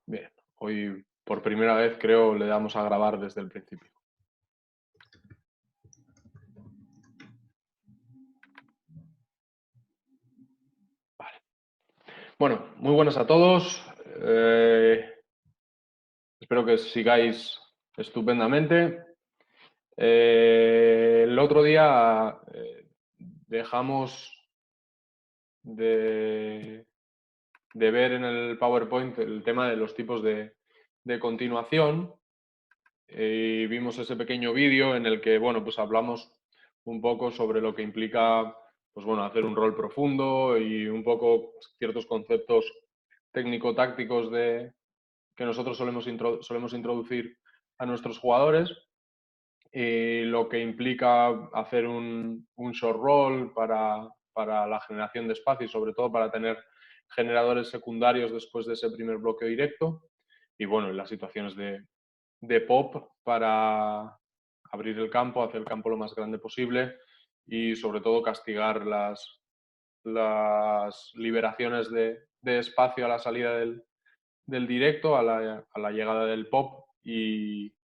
Bien, hoy por primera vez creo le damos a grabar desde el principio. Vale. Bueno, muy buenas a todos. Espero que sigáis estupendamente. El otro día dejamos de, de ver en el PowerPoint el tema de los tipos de continuación. Y vimos ese pequeño vídeo en el que, bueno, pues hablamos un poco sobre lo que implica, pues bueno, hacer un rol profundo y un poco ciertos conceptos técnico-tácticos que nosotros solemos introducir a nuestros jugadores, y lo que implica hacer un short roll para la generación de espacio y sobre todo para tener generadores secundarios después de ese primer bloqueo directo, y bueno, en las situaciones de pop para abrir el campo, hacer el campo lo más grande posible y sobre todo castigar las liberaciones de espacio a la salida del directo, a la llegada del pop y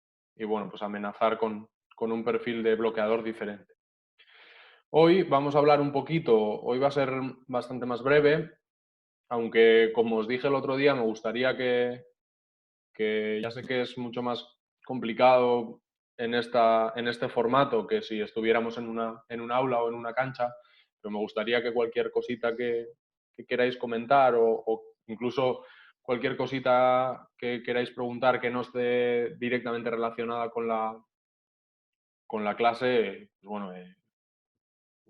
bueno, pues amenazar con un perfil de bloqueador diferente. Hoy vamos a hablar un poquito, hoy va a ser bastante más breve, aunque como os dije el otro día me gustaría que ya sé que es mucho más complicado en este formato que si estuviéramos en un aula o en una cancha, pero me gustaría que cualquier cosita que queráis comentar o incluso cualquier cosita que queráis preguntar que no esté directamente relacionada con la clase, pues bueno,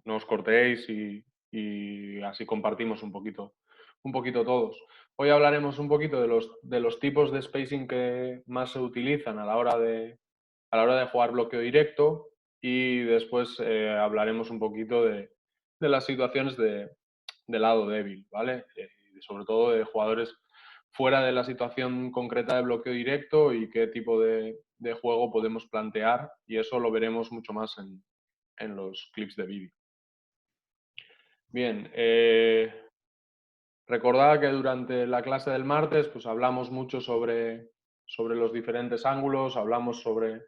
no os cortéis y así compartimos un poquito todos. Hoy hablaremos un poquito de los tipos de spacing que más se utilizan a la hora de jugar bloqueo directo y después hablaremos un poquito de las situaciones de lado débil, ¿vale? Sobre todo de jugadores fuera de la situación concreta de bloqueo directo y qué tipo de juego podemos plantear, y eso lo veremos mucho más en los clips de vídeo. Bien, recordad que durante la clase del martes pues hablamos mucho sobre los diferentes ángulos, hablamos sobre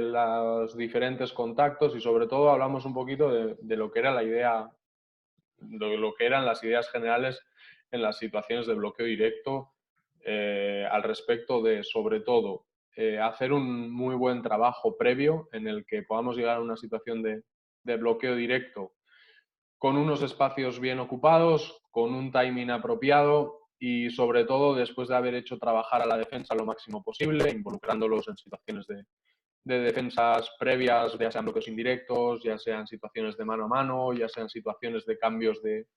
los diferentes contactos y sobre todo hablamos un poquito de lo que era la idea, de lo que eran las ideas generales en las situaciones de bloqueo directo, al respecto de, sobre todo, hacer un muy buen trabajo previo en el que podamos llegar a una situación de bloqueo directo con unos espacios bien ocupados, con un timing apropiado y sobre todo después de haber hecho trabajar a la defensa lo máximo posible, involucrándolos en situaciones de defensas previas, ya sean bloqueos indirectos, ya sean situaciones de mano a mano, ya sean situaciones de cambios de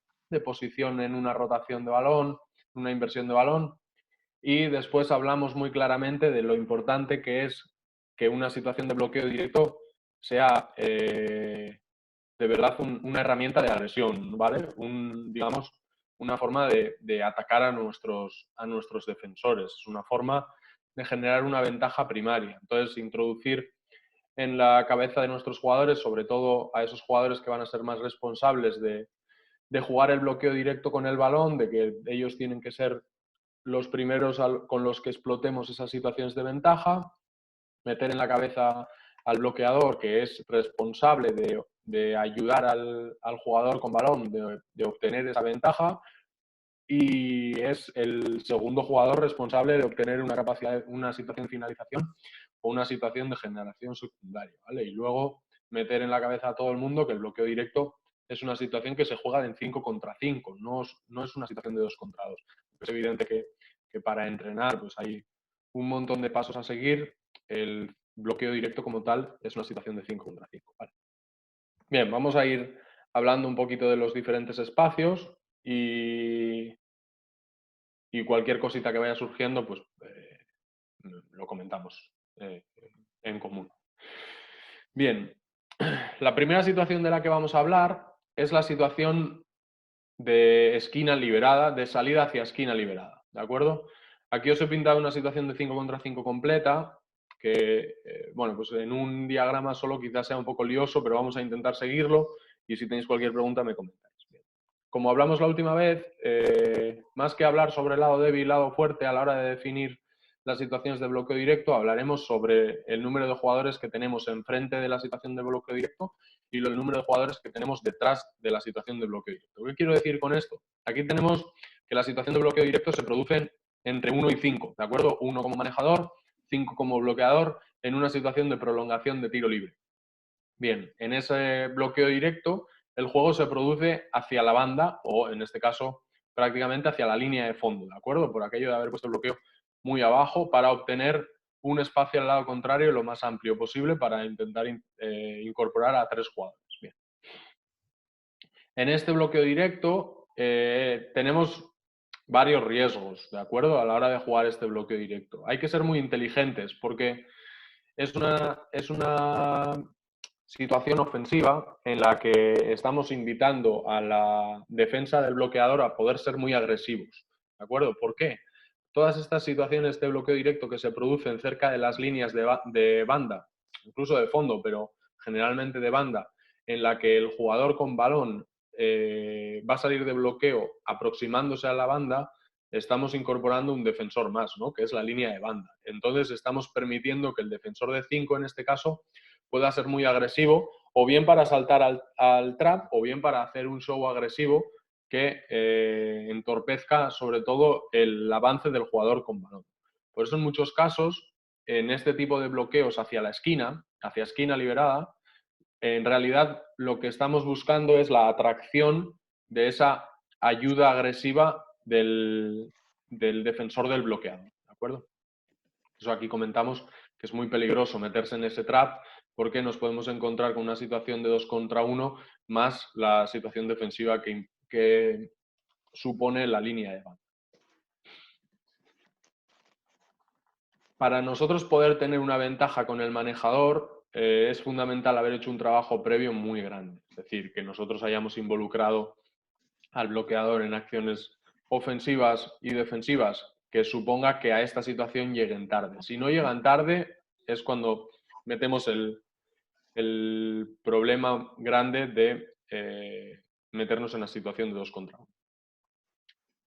posición en una rotación de balón, una inversión de balón. Y después hablamos muy claramente de lo importante que es que una situación de bloqueo directo sea de verdad una herramienta de agresión, ¿vale? Digamos, una forma de atacar a nuestros defensores. Es una forma de generar una ventaja primaria. Entonces, introducir en la cabeza de nuestros jugadores, sobre todo a esos jugadores que van a ser más responsables de jugar el bloqueo directo con el balón, de que ellos tienen que ser los primeros con los que explotemos esas situaciones de ventaja, meter en la cabeza al bloqueador que es responsable de ayudar al jugador con balón de obtener esa ventaja, y es el segundo jugador responsable de obtener una capacidad, una situación de finalización o una situación de generación secundaria, ¿vale? Y luego meter en la cabeza a todo el mundo que el bloqueo directo es una situación que se juega en 5 contra 5, no es una situación de 2 contra 2. Es evidente que para entrenar pues hay un montón de pasos a seguir. El bloqueo directo como tal es una situación de 5 contra 5. ¿Vale? Bien, vamos a ir hablando un poquito de los diferentes espacios y cualquier cosita que vaya surgiendo, pues lo comentamos en común. Bien, la primera situación de la que vamos a hablar es la situación de esquina liberada, de salida hacia esquina liberada, ¿de acuerdo? Aquí os he pintado una situación de 5 contra 5 completa, que, bueno, pues en un diagrama solo quizás sea un poco lioso, pero vamos a intentar seguirlo y si tenéis cualquier pregunta me comentáis. Bien. como hablamos la última vez, más que hablar sobre el lado débil y lado fuerte a la hora de definir las situaciones de bloqueo directo, hablaremos sobre el número de jugadores que tenemos enfrente de la situación de bloqueo directo y el número de jugadores que tenemos detrás de la situación de bloqueo directo. ¿Qué quiero decir con esto? Aquí tenemos que la situación de bloqueo directo se produce entre 1 y 5, ¿de acuerdo? 1 como manejador, 5 como bloqueador, en una situación de prolongación de tiro libre. Bien, en ese bloqueo directo, el juego se produce hacia la banda, o en este caso, prácticamente hacia la línea de fondo, ¿de acuerdo? Por aquello de haber puesto el bloqueo muy abajo para obtener un espacio al lado contrario lo más amplio posible para intentar incorporar a 3 jugadores. Bien. En este bloqueo directo tenemos varios riesgos, ¿de acuerdo? A la hora de jugar este bloqueo directo. Hay que ser muy inteligentes porque es una situación ofensiva en la que estamos invitando a la defensa del bloqueador a poder ser muy agresivos. ¿De acuerdo? ¿Por qué? Todas estas situaciones de bloqueo directo que se producen cerca de las líneas de banda, incluso de fondo, pero generalmente de banda, en la que el jugador con balón va a salir de bloqueo aproximándose a la banda, estamos incorporando un defensor más, ¿no? Que es la línea de banda. Entonces estamos permitiendo que el defensor de 5, en este caso, pueda ser muy agresivo, o bien para saltar al trap, o bien para hacer un show agresivo que entorpezca sobre todo el avance del jugador con balón. Por eso en muchos casos, en este tipo de bloqueos hacia esquina liberada, en realidad lo que estamos buscando es la atracción de esa ayuda agresiva del defensor del bloqueado, ¿de acuerdo? Eso aquí comentamos que es muy peligroso meterse en ese trap porque nos podemos encontrar con una situación de 2 contra 1 más la situación defensiva que supone la línea de banda. Para nosotros poder tener una ventaja con el manejador es fundamental haber hecho un trabajo previo muy grande. Es decir, que nosotros hayamos involucrado al bloqueador en acciones ofensivas y defensivas que suponga que a esta situación lleguen tarde. Si no llegan tarde es cuando metemos el problema grande de meternos en la situación de 2 contra 1.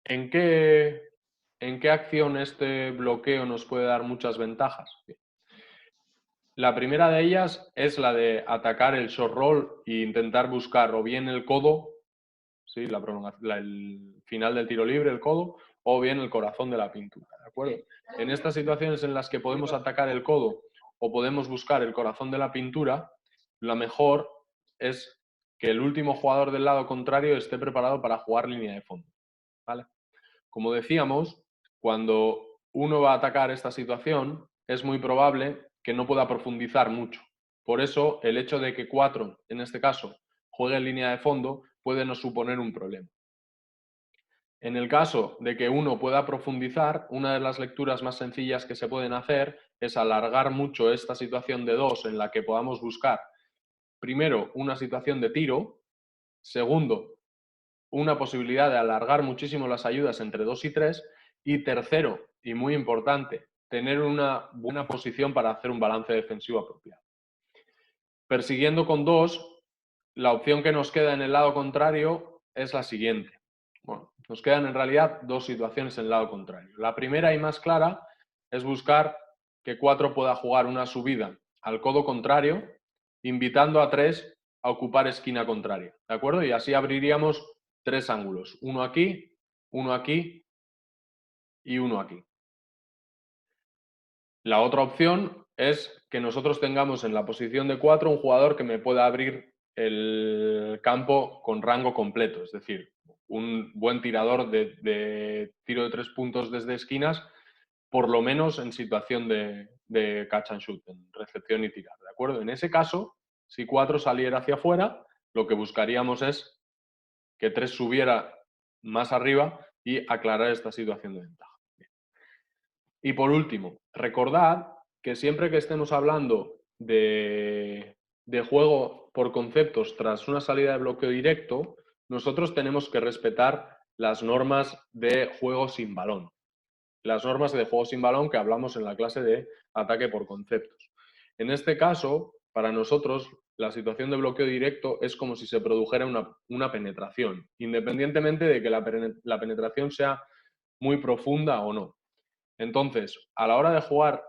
¿En qué acción este bloqueo nos puede dar muchas ventajas? Bien. La primera de ellas es la de atacar el short roll e intentar buscar o bien el codo, ¿sí? El final del tiro libre, el codo, o bien el corazón de la pintura, ¿de acuerdo? En estas situaciones en las que podemos atacar el codo o podemos buscar el corazón de la pintura, lo mejor es que el último jugador del lado contrario esté preparado para jugar línea de fondo, ¿vale? Como decíamos, cuando uno va a atacar esta situación, es muy probable que no pueda profundizar mucho. Por eso, el hecho de que 4, en este caso, juegue en línea de fondo, puede no suponer un problema. En el caso de que uno pueda profundizar, una de las lecturas más sencillas que se pueden hacer es alargar mucho esta situación de 2 en la que podamos buscar, primero, una situación de tiro, segundo, una posibilidad de alargar muchísimo las ayudas entre 2 y 3, y tercero, y muy importante, tener una buena posición para hacer un balance defensivo apropiado. Persiguiendo con 2, la opción que nos queda en el lado contrario es la siguiente. Bueno, nos quedan en realidad 2 situaciones en el lado contrario. La primera y más clara es buscar que 4 pueda jugar una subida al codo contrario, invitando a 3 a ocupar esquina contraria, ¿de acuerdo? Y así abriríamos 3 ángulos, uno aquí y uno aquí. La otra opción es que nosotros tengamos en la posición de 4 un jugador que me pueda abrir el campo con rango completo, es decir, un buen tirador de tiro de 3 puntos desde esquinas, por lo menos en situación de catch and shoot, en recepción y tirar, ¿de acuerdo? En ese caso, si 4 saliera hacia afuera, lo que buscaríamos es que 3 subiera más arriba y aclarar esta situación de ventaja. Y por último, recordad que siempre que estemos hablando de juego por conceptos tras una salida de bloqueo directo, nosotros tenemos que respetar las normas de juego sin balón. Las normas de juego sin balón que hablamos en la clase de ataque por conceptos. En este caso, para nosotros, la situación de bloqueo directo es como si se produjera una penetración, independientemente de que la penetración sea muy profunda o no. Entonces, a la hora de jugar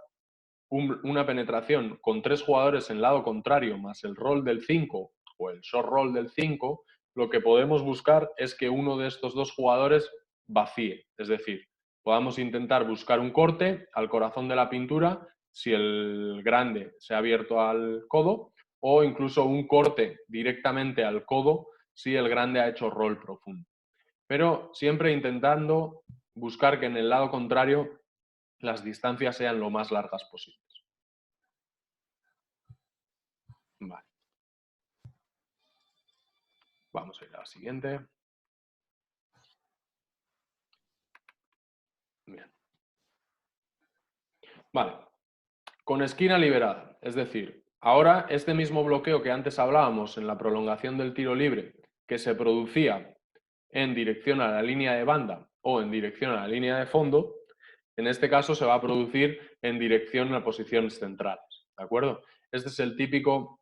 una penetración con 3 jugadores en lado contrario más el rol del 5 o el short roll del 5, lo que podemos buscar es que uno de estos 2 jugadores vacíe. Es decir, podamos intentar buscar un corte al corazón de la pintura si el grande se ha abierto al codo, o incluso un corte directamente al codo si el grande ha hecho roll profundo. Pero siempre intentando buscar que en el lado contrario las distancias sean lo más largas posibles. Vale. Vamos a ir a la siguiente. Bien. Vale. Con esquina liberada. Es decir, ahora este mismo bloqueo que antes hablábamos en la prolongación del tiro libre, que se producía en dirección a la línea de banda o en dirección a la línea de fondo, en este caso se va a producir en dirección a posiciones centrales. ¿De acuerdo? Este es el típico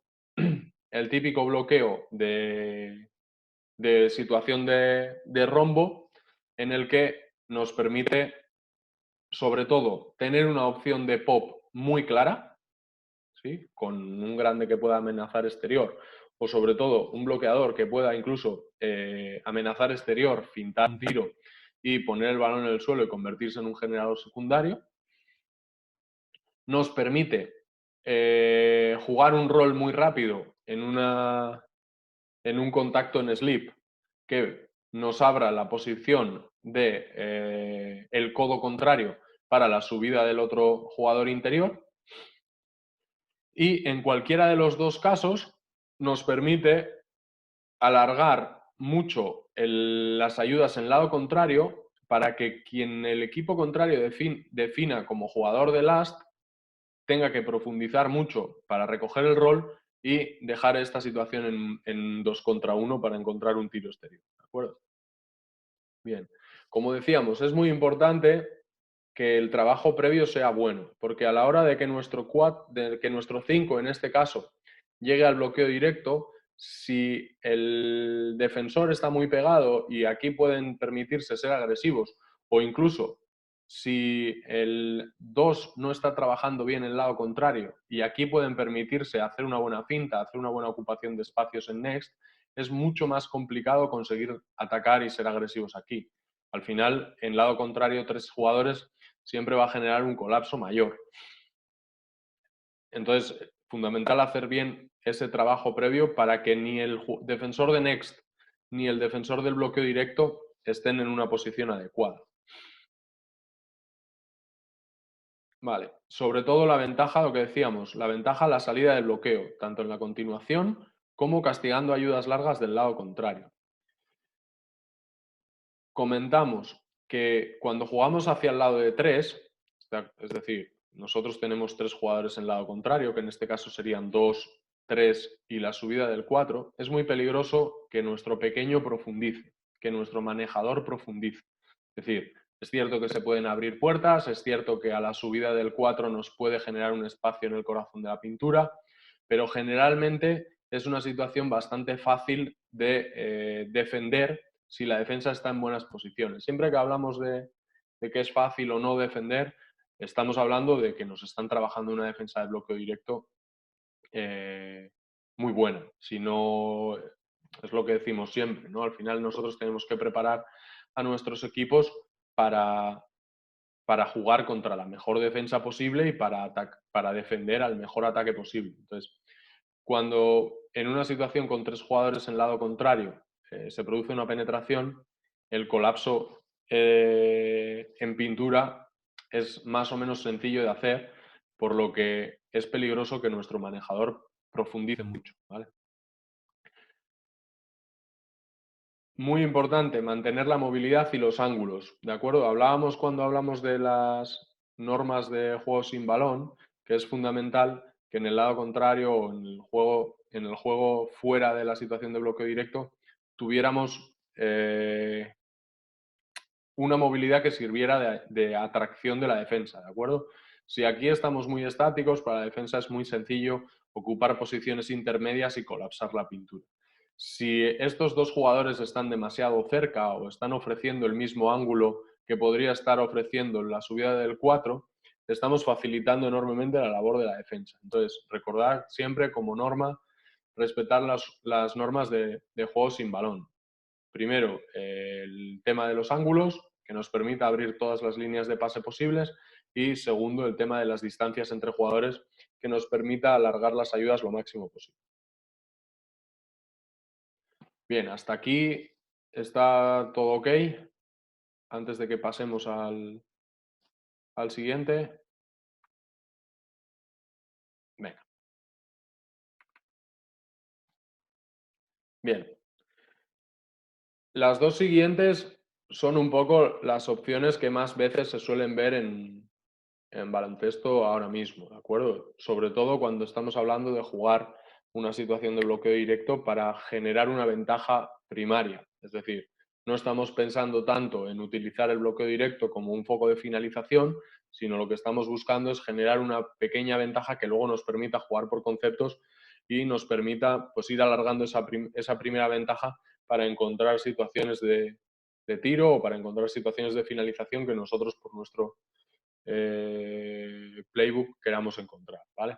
bloqueo de situación de rombo en el que nos permite, sobre todo, tener una opción de pop muy clara, ¿sí? Con un grande que pueda amenazar exterior, o sobre todo un bloqueador que pueda incluso amenazar exterior, fintar un tiro y poner el balón en el suelo y convertirse en un generador secundario. Nos permite jugar un rol muy rápido en un contacto en slip que nos abra la posición de el codo contrario para la subida del otro jugador interior, y en cualquiera de los dos casos nos permite alargar mucho las ayudas en lado contrario para que quien el equipo contrario defina como jugador de last tenga que profundizar mucho para recoger el rol y dejar esta situación en 2 contra 1 para encontrar un tiro exterior. ¿De acuerdo? Bien. Como decíamos, es muy importante que el trabajo previo sea bueno, porque a la hora de que nuestro 5 en este caso llegue al bloqueo directo, si el defensor está muy pegado y aquí pueden permitirse ser agresivos, o incluso si el 2 no está trabajando bien el lado contrario y aquí pueden permitirse hacer una buena finta, hacer una buena ocupación de espacios en next, es mucho más complicado conseguir atacar y ser agresivos aquí. Al final, en lado contrario, 3 jugadores siempre va a generar un colapso mayor. Entonces, fundamental hacer bien ese trabajo previo para que ni el defensor de next ni el defensor del bloqueo directo estén en una posición adecuada. Vale, sobre todo la ventaja, lo que decíamos, la ventaja la salida del bloqueo, tanto en la continuación como castigando ayudas largas del lado contrario. Comentamos que cuando jugamos hacia el lado de 3, es decir, nosotros tenemos 3 jugadores en el lado contrario, que en este caso serían 2, 3 y la subida del 4, es muy peligroso que nuestro pequeño profundice, que nuestro manejador profundice. Es decir, es cierto que se pueden abrir puertas, es cierto que a la subida del 4 nos puede generar un espacio en el corazón de la pintura, pero generalmente es una situación bastante fácil de defender si la defensa está en buenas posiciones. Siempre que hablamos de que es fácil o no defender, estamos hablando de que nos están trabajando una defensa de bloqueo directo muy buena. Si no, es lo que decimos siempre, ¿no? Al final nosotros tenemos que preparar a nuestros equipos para jugar contra la mejor defensa posible y para defender al mejor ataque posible. Entonces, cuando en una situación con 3 jugadores en lado contrario se produce una penetración, el colapso en pintura es más o menos sencillo de hacer, por lo que es peligroso que nuestro manejador profundice mucho, ¿vale? Muy importante, mantener la movilidad y los ángulos, ¿de acuerdo? Hablábamos cuando hablamos de las normas de juego sin balón, que es fundamental que en el lado contrario o en el juego fuera de la situación de bloqueo directo tuviéramos una movilidad que sirviera de atracción de la defensa, ¿de acuerdo? Si aquí estamos muy estáticos, para la defensa es muy sencillo ocupar posiciones intermedias y colapsar la pintura. Si estos dos jugadores están demasiado cerca o están ofreciendo el mismo ángulo que podría estar ofreciendo en la subida del 4, estamos facilitando enormemente la labor de la defensa. Entonces, recordad siempre como norma respetar las normas de juego sin balón. Primero, el tema de los ángulos, que nos permita abrir todas las líneas de pase posibles. Y segundo, el tema de las distancias entre jugadores, que nos permita alargar las ayudas lo máximo posible. Bien, hasta aquí está todo ok. Antes de que pasemos al siguiente. Venga. Bien. Las dos siguientes son un poco las opciones que más veces se suelen ver en baloncesto ahora mismo, ¿de acuerdo? Sobre todo cuando estamos hablando de jugar una situación de bloqueo directo para generar una ventaja primaria. Es decir, no estamos pensando tanto en utilizar el bloqueo directo como un foco de finalización, sino lo que estamos buscando es generar una pequeña ventaja que luego nos permita jugar por conceptos y nos permita pues, ir alargando esa primera ventaja para encontrar situaciones de tiro o para encontrar situaciones de finalización que nosotros por nuestro playbook queramos encontrar, ¿vale?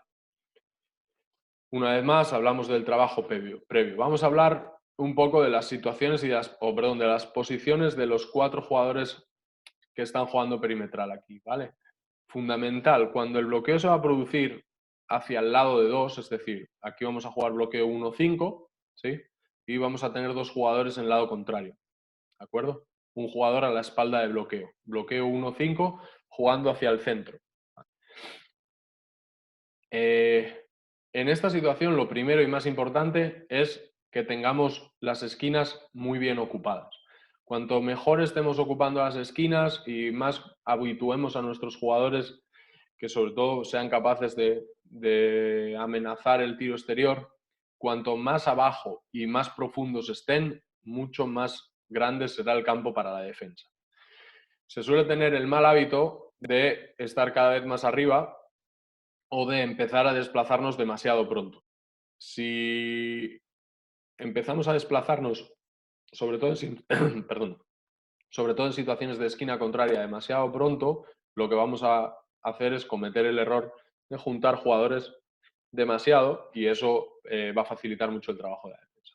Una vez más, hablamos del trabajo previo. Vamos a hablar un poco de las situaciones y de las posiciones de los 4 jugadores que están jugando perimetral aquí, ¿vale? Fundamental, cuando el bloqueo se va a producir hacia el lado de 2, es decir, aquí vamos a jugar bloqueo 1-5, ¿sí? Y vamos a tener 2 jugadores en el lado contrario, ¿de acuerdo? Un jugador a la espalda de bloqueo. Bloqueo 1-5 jugando hacia el centro. En esta situación lo primero y más importante es que tengamos las esquinas muy bien ocupadas. Cuanto mejor estemos ocupando las esquinas y más habituemos a nuestros jugadores que sobre todo sean capaces de amenazar el tiro exterior, cuanto más abajo y más profundos estén, mucho más grande será el campo para la defensa. Se suele tener el mal hábito de estar cada vez más arriba o de empezar a desplazarnos demasiado pronto. Si empezamos a desplazarnos, sobre todo perdón, sobre todo en situaciones de esquina contraria demasiado pronto, lo que vamos a hacer es cometer el error de juntar jugadores demasiado y eso va a facilitar mucho el trabajo de la defensa.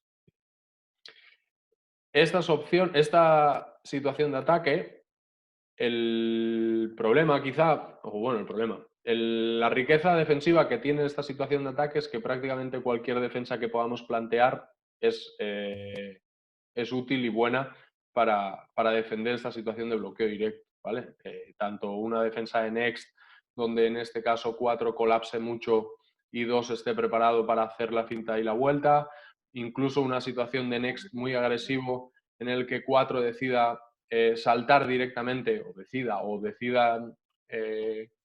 Esta situación de ataque, el problema quizá, o bueno, el problema, la riqueza defensiva que tiene esta situación de ataque es que prácticamente cualquier defensa que podamos plantear es útil y buena para defender esta situación de bloqueo directo, ¿vale? Tanto una defensa de Next, donde en este caso 4 colapse mucho y 2 esté preparado para hacer la finta y la vuelta, incluso una situación de Next muy agresivo en el que 4 decida saltar directamente o decida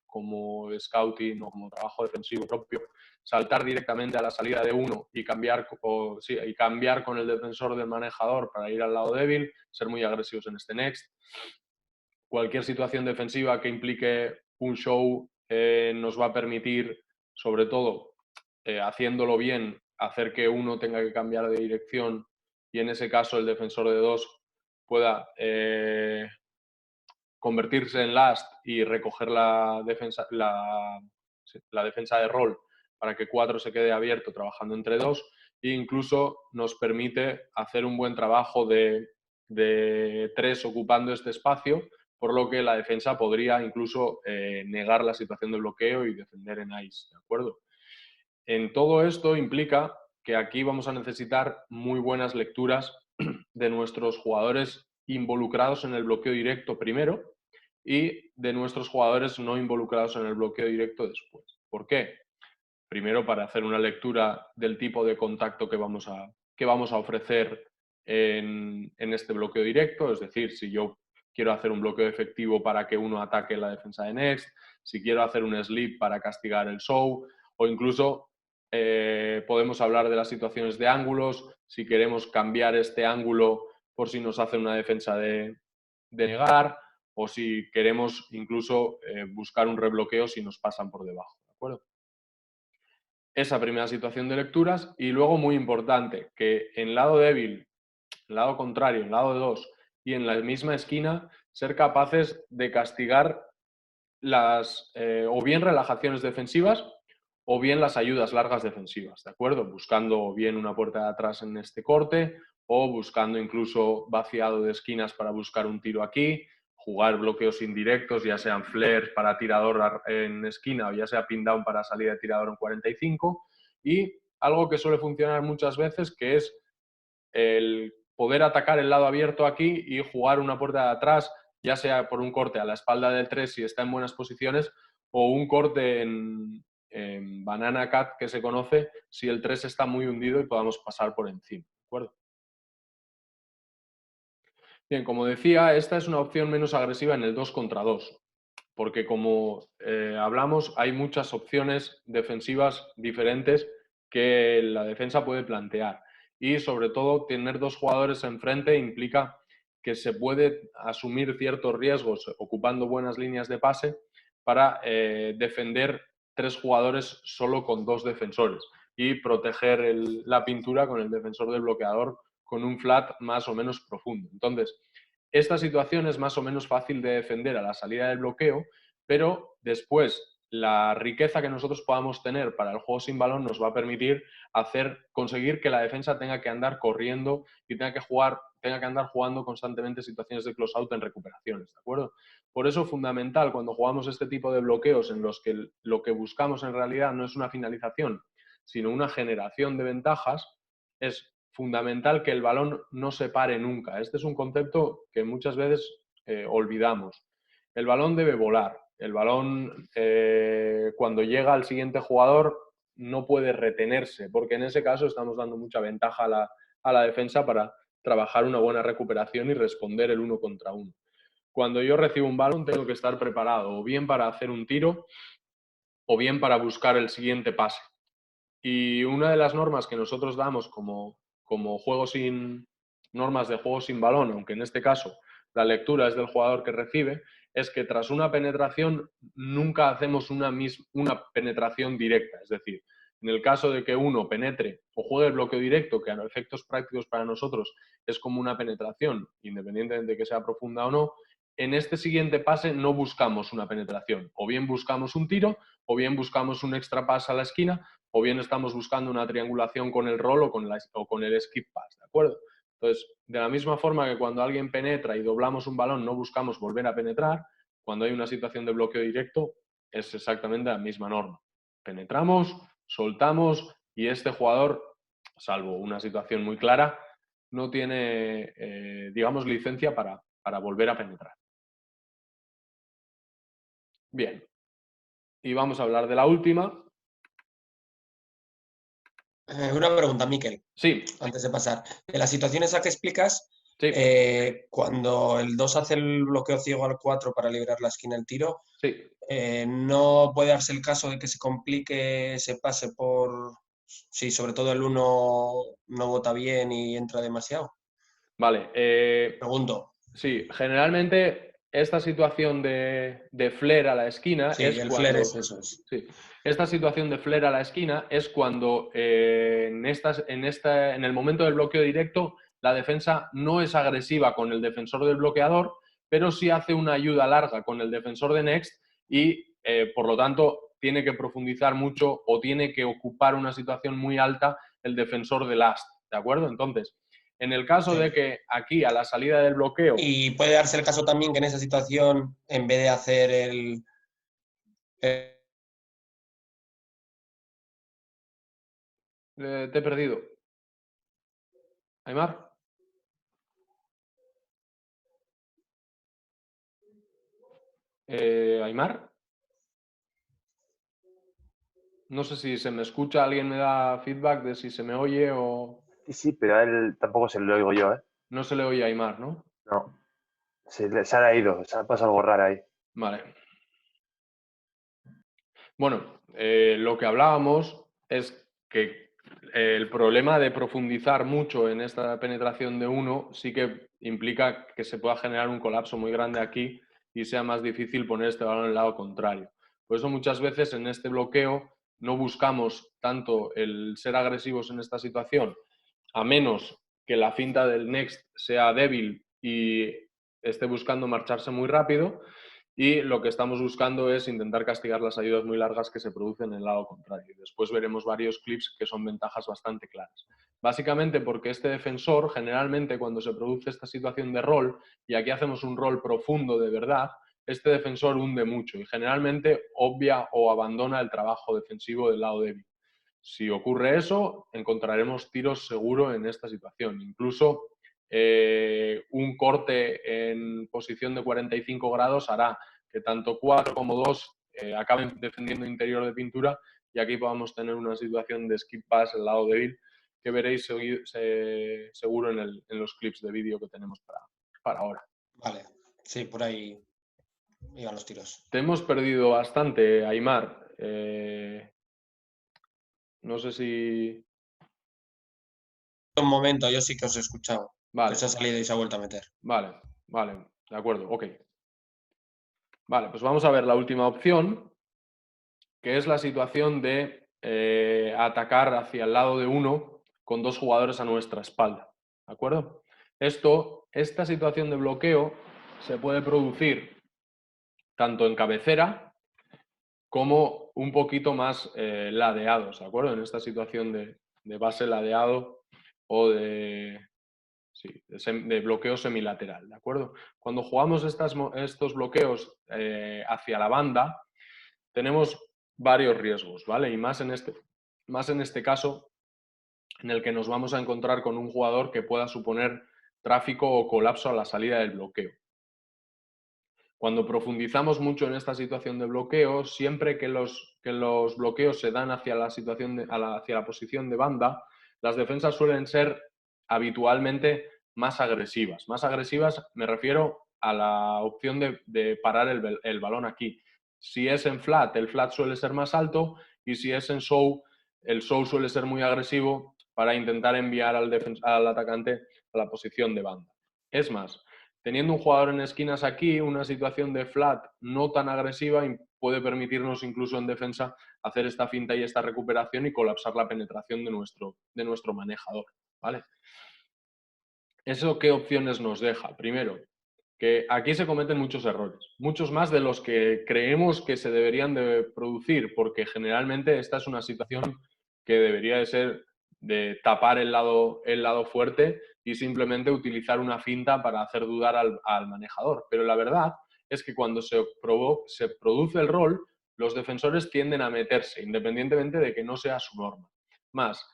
como scouting o como trabajo defensivo propio, saltar directamente a la salida de uno y cambiar con el defensor del manejador para ir al lado débil, ser muy agresivos en este next. Cualquier situación defensiva que implique un show nos va a permitir, sobre todo, haciéndolo bien, hacer que uno tenga que cambiar de dirección y en ese caso el defensor de 2 pueda convertirse en last y recoger la defensa de rol para que 4 se quede abierto trabajando entre 2 e incluso nos permite hacer un buen trabajo de 3 ocupando este espacio, por lo que la defensa podría incluso negar la situación de bloqueo y defender en ice, ¿de acuerdo? En todo esto implica que aquí vamos a necesitar muy buenas lecturas de nuestros jugadores involucrados en el bloqueo directo primero y de nuestros jugadores no involucrados en el bloqueo directo después. ¿Por qué? Primero, para hacer una lectura del tipo de contacto que vamos a ofrecer en este bloqueo directo, es decir, si yo quiero hacer un bloqueo efectivo para que uno ataque la defensa de Next, si quiero hacer un slip para castigar el show, o incluso podemos hablar de las situaciones de ángulos, si queremos cambiar este ángulo por si nos hace una defensa de negar, o si queremos incluso buscar un rebloqueo si nos pasan por debajo, ¿de acuerdo? esa primera situación de lecturas y luego, muy importante, que en lado débil, en lado contrario, en lado 2 y en la misma esquina, ser capaces de castigar las o bien relajaciones defensivas o bien las ayudas largas defensivas, ¿de acuerdo? Buscando bien una puerta de atrás en este corte o buscando incluso vaciado de esquinas para buscar un tiro aquí, jugar bloqueos indirectos, ya sean flares para tirador en esquina o ya sea pin down para salida de tirador en 45. Y algo que suele funcionar muchas veces, que es el poder atacar el lado abierto aquí y jugar una puerta de atrás, ya sea por un corte a la espalda del 3 si está en buenas posiciones, o un corte en banana cut que se conoce si el 3 está muy hundido y podamos pasar por encima. ¿De acuerdo? Bien, como decía, esta es una opción menos agresiva en el 2 contra 2, porque como hablamos, hay muchas opciones defensivas diferentes que la defensa puede plantear. Y sobre todo, tener dos jugadores enfrente implica que se puede asumir ciertos riesgos ocupando buenas líneas de pase para defender tres jugadores solo con dos defensores y proteger la pintura con el defensor del bloqueador con un flat más o menos profundo. Entonces, esta situación es más o menos fácil de defender a la salida del bloqueo, pero después la riqueza que nosotros podamos tener para el juego sin balón nos va a permitir conseguir que la defensa tenga que andar corriendo y tenga que andar jugando constantemente situaciones de close out en recuperaciones, ¿de acuerdo? Por eso es fundamental cuando jugamos este tipo de bloqueos en los que lo que buscamos en realidad no es una finalización, sino una generación de ventajas, es fundamental que el balón no se pare nunca. Este es un concepto que muchas veces olvidamos. El balón debe volar. El balón, cuando llega al siguiente jugador, no puede retenerse, porque en ese caso estamos dando mucha ventaja a la defensa para trabajar una buena recuperación y responder el uno contra uno. Cuando yo recibo un balón, tengo que estar preparado o bien para hacer un tiro o bien para buscar el siguiente pase. Y una de las normas que nosotros damos como normas de juego sin balón, aunque en este caso la lectura es del jugador que recibe, es que tras una penetración nunca hacemos una penetración directa. Es decir, en el caso de que uno penetre o juegue el bloqueo directo, que a efectos prácticos para nosotros es como una penetración, independientemente de que sea profunda o no, en este siguiente pase no buscamos una penetración. O bien buscamos un tiro, o bien buscamos un extra pass a la esquina, o bien estamos buscando una triangulación con el roll o con el skip pass, ¿de acuerdo? Entonces, de la misma forma que cuando alguien penetra y doblamos un balón no buscamos volver a penetrar, cuando hay una situación de bloqueo directo es exactamente la misma norma. Penetramos, soltamos y este jugador, salvo una situación muy clara, no tiene, digamos, licencia para volver a penetrar. Bien, y vamos a hablar de la última. Una pregunta, Miquel, Sí, antes de pasar. En la situación esa que explicas, sí, cuando el 2 hace el bloqueo ciego al 4 para liberar la esquina del tiro, sí. no puede darse el caso de que se complique ese pase por... Sí, sobre todo el 1 no vota bien y entra demasiado. Vale. Pregunto. Sí, generalmente esta situación de flare a la esquina Sí, es el flare cuando... es eso. Es. Sí, esta situación de flare a la esquina es cuando en el momento del bloqueo directo la defensa no es agresiva con el defensor del bloqueador, pero sí hace una ayuda larga con el defensor de next y por lo tanto tiene que profundizar mucho o tiene que ocupar una situación muy alta el defensor de last, ¿de acuerdo? Entonces, en el caso Sí. de que aquí a la salida del bloqueo... Y puede darse el caso también que en esa situación, en vez de hacer el te he perdido. Aymar. Aymar. No sé si se me escucha, alguien me da feedback de si se me oye o... Sí, sí, pero a él tampoco se lo oigo yo, ¿eh? No se le oye a Aymar, ¿no? No. Se ha ido, se ha pasado algo raro ahí. Vale. Bueno, lo que hablábamos es que el problema de profundizar mucho en esta penetración de uno sí que implica que se pueda generar un colapso muy grande aquí y sea más difícil poner este balón en el lado contrario. Por eso muchas veces en este bloqueo no buscamos tanto el ser agresivos en esta situación, a menos que la finta del next sea débil y esté buscando marcharse muy rápido, y lo que estamos buscando es intentar castigar las ayudas muy largas que se producen en el lado contrario. Después veremos varios clips que son ventajas bastante claras. Básicamente porque este defensor, generalmente cuando se produce esta situación de rol, y aquí hacemos un rol profundo de verdad, este defensor hunde mucho y generalmente obvia o abandona el trabajo defensivo del lado débil. Si ocurre eso, encontraremos tiros seguro en esta situación. Incluso un corte en posición de 45 grados hará que tanto 4 como 2 acaben defendiendo interior de pintura, y aquí podamos tener una situación de skip pass el lado débil que veréis seguro en los clips de vídeo que tenemos para ahora. Vale, sí, por ahí iban los tiros. Te hemos perdido bastante, Aimar. No sé si... Un momento, yo sí que os he escuchado. Vale. Que se ha salido y se ha vuelto a meter. Vale, de acuerdo, ok. Vale, pues vamos a ver la última opción, que es la situación de atacar hacia el lado de uno con 2 jugadores a nuestra espalda, ¿de acuerdo? Esta situación de bloqueo se puede producir tanto en cabecera como un poquito más ladeados, ¿de acuerdo? En esta situación de base ladeado o de bloqueo semilateral, ¿de acuerdo? Cuando jugamos estos bloqueos hacia la banda, tenemos varios riesgos, ¿vale? Y más en este caso, en el que nos vamos a encontrar con un jugador que pueda suponer tráfico o colapso a la salida del bloqueo. Cuando profundizamos mucho en esta situación de bloqueo, siempre que los bloqueos se dan hacia la hacia la posición de banda, las defensas suelen ser habitualmente más agresivas. Más agresivas me refiero a la opción de parar el balón aquí. Si es en flat, el flat suele ser más alto, y si es en show, el show suele ser muy agresivo para intentar enviar al atacante a la posición de banda. Es más, teniendo un jugador en esquinas aquí, una situación de flat no tan agresiva puede permitirnos incluso en defensa hacer esta finta y esta recuperación y colapsar la penetración de nuestro manejador, ¿vale? ¿Eso qué opciones nos deja? Primero, que aquí se cometen muchos errores, muchos más de los que creemos que se deberían de producir, porque generalmente esta es una situación que debería de ser de tapar el lado fuerte y simplemente utilizar una finta para hacer dudar al manejador. Pero la verdad es que cuando se produce el rol, los defensores tienden a meterse, independientemente de que no sea su norma. Más,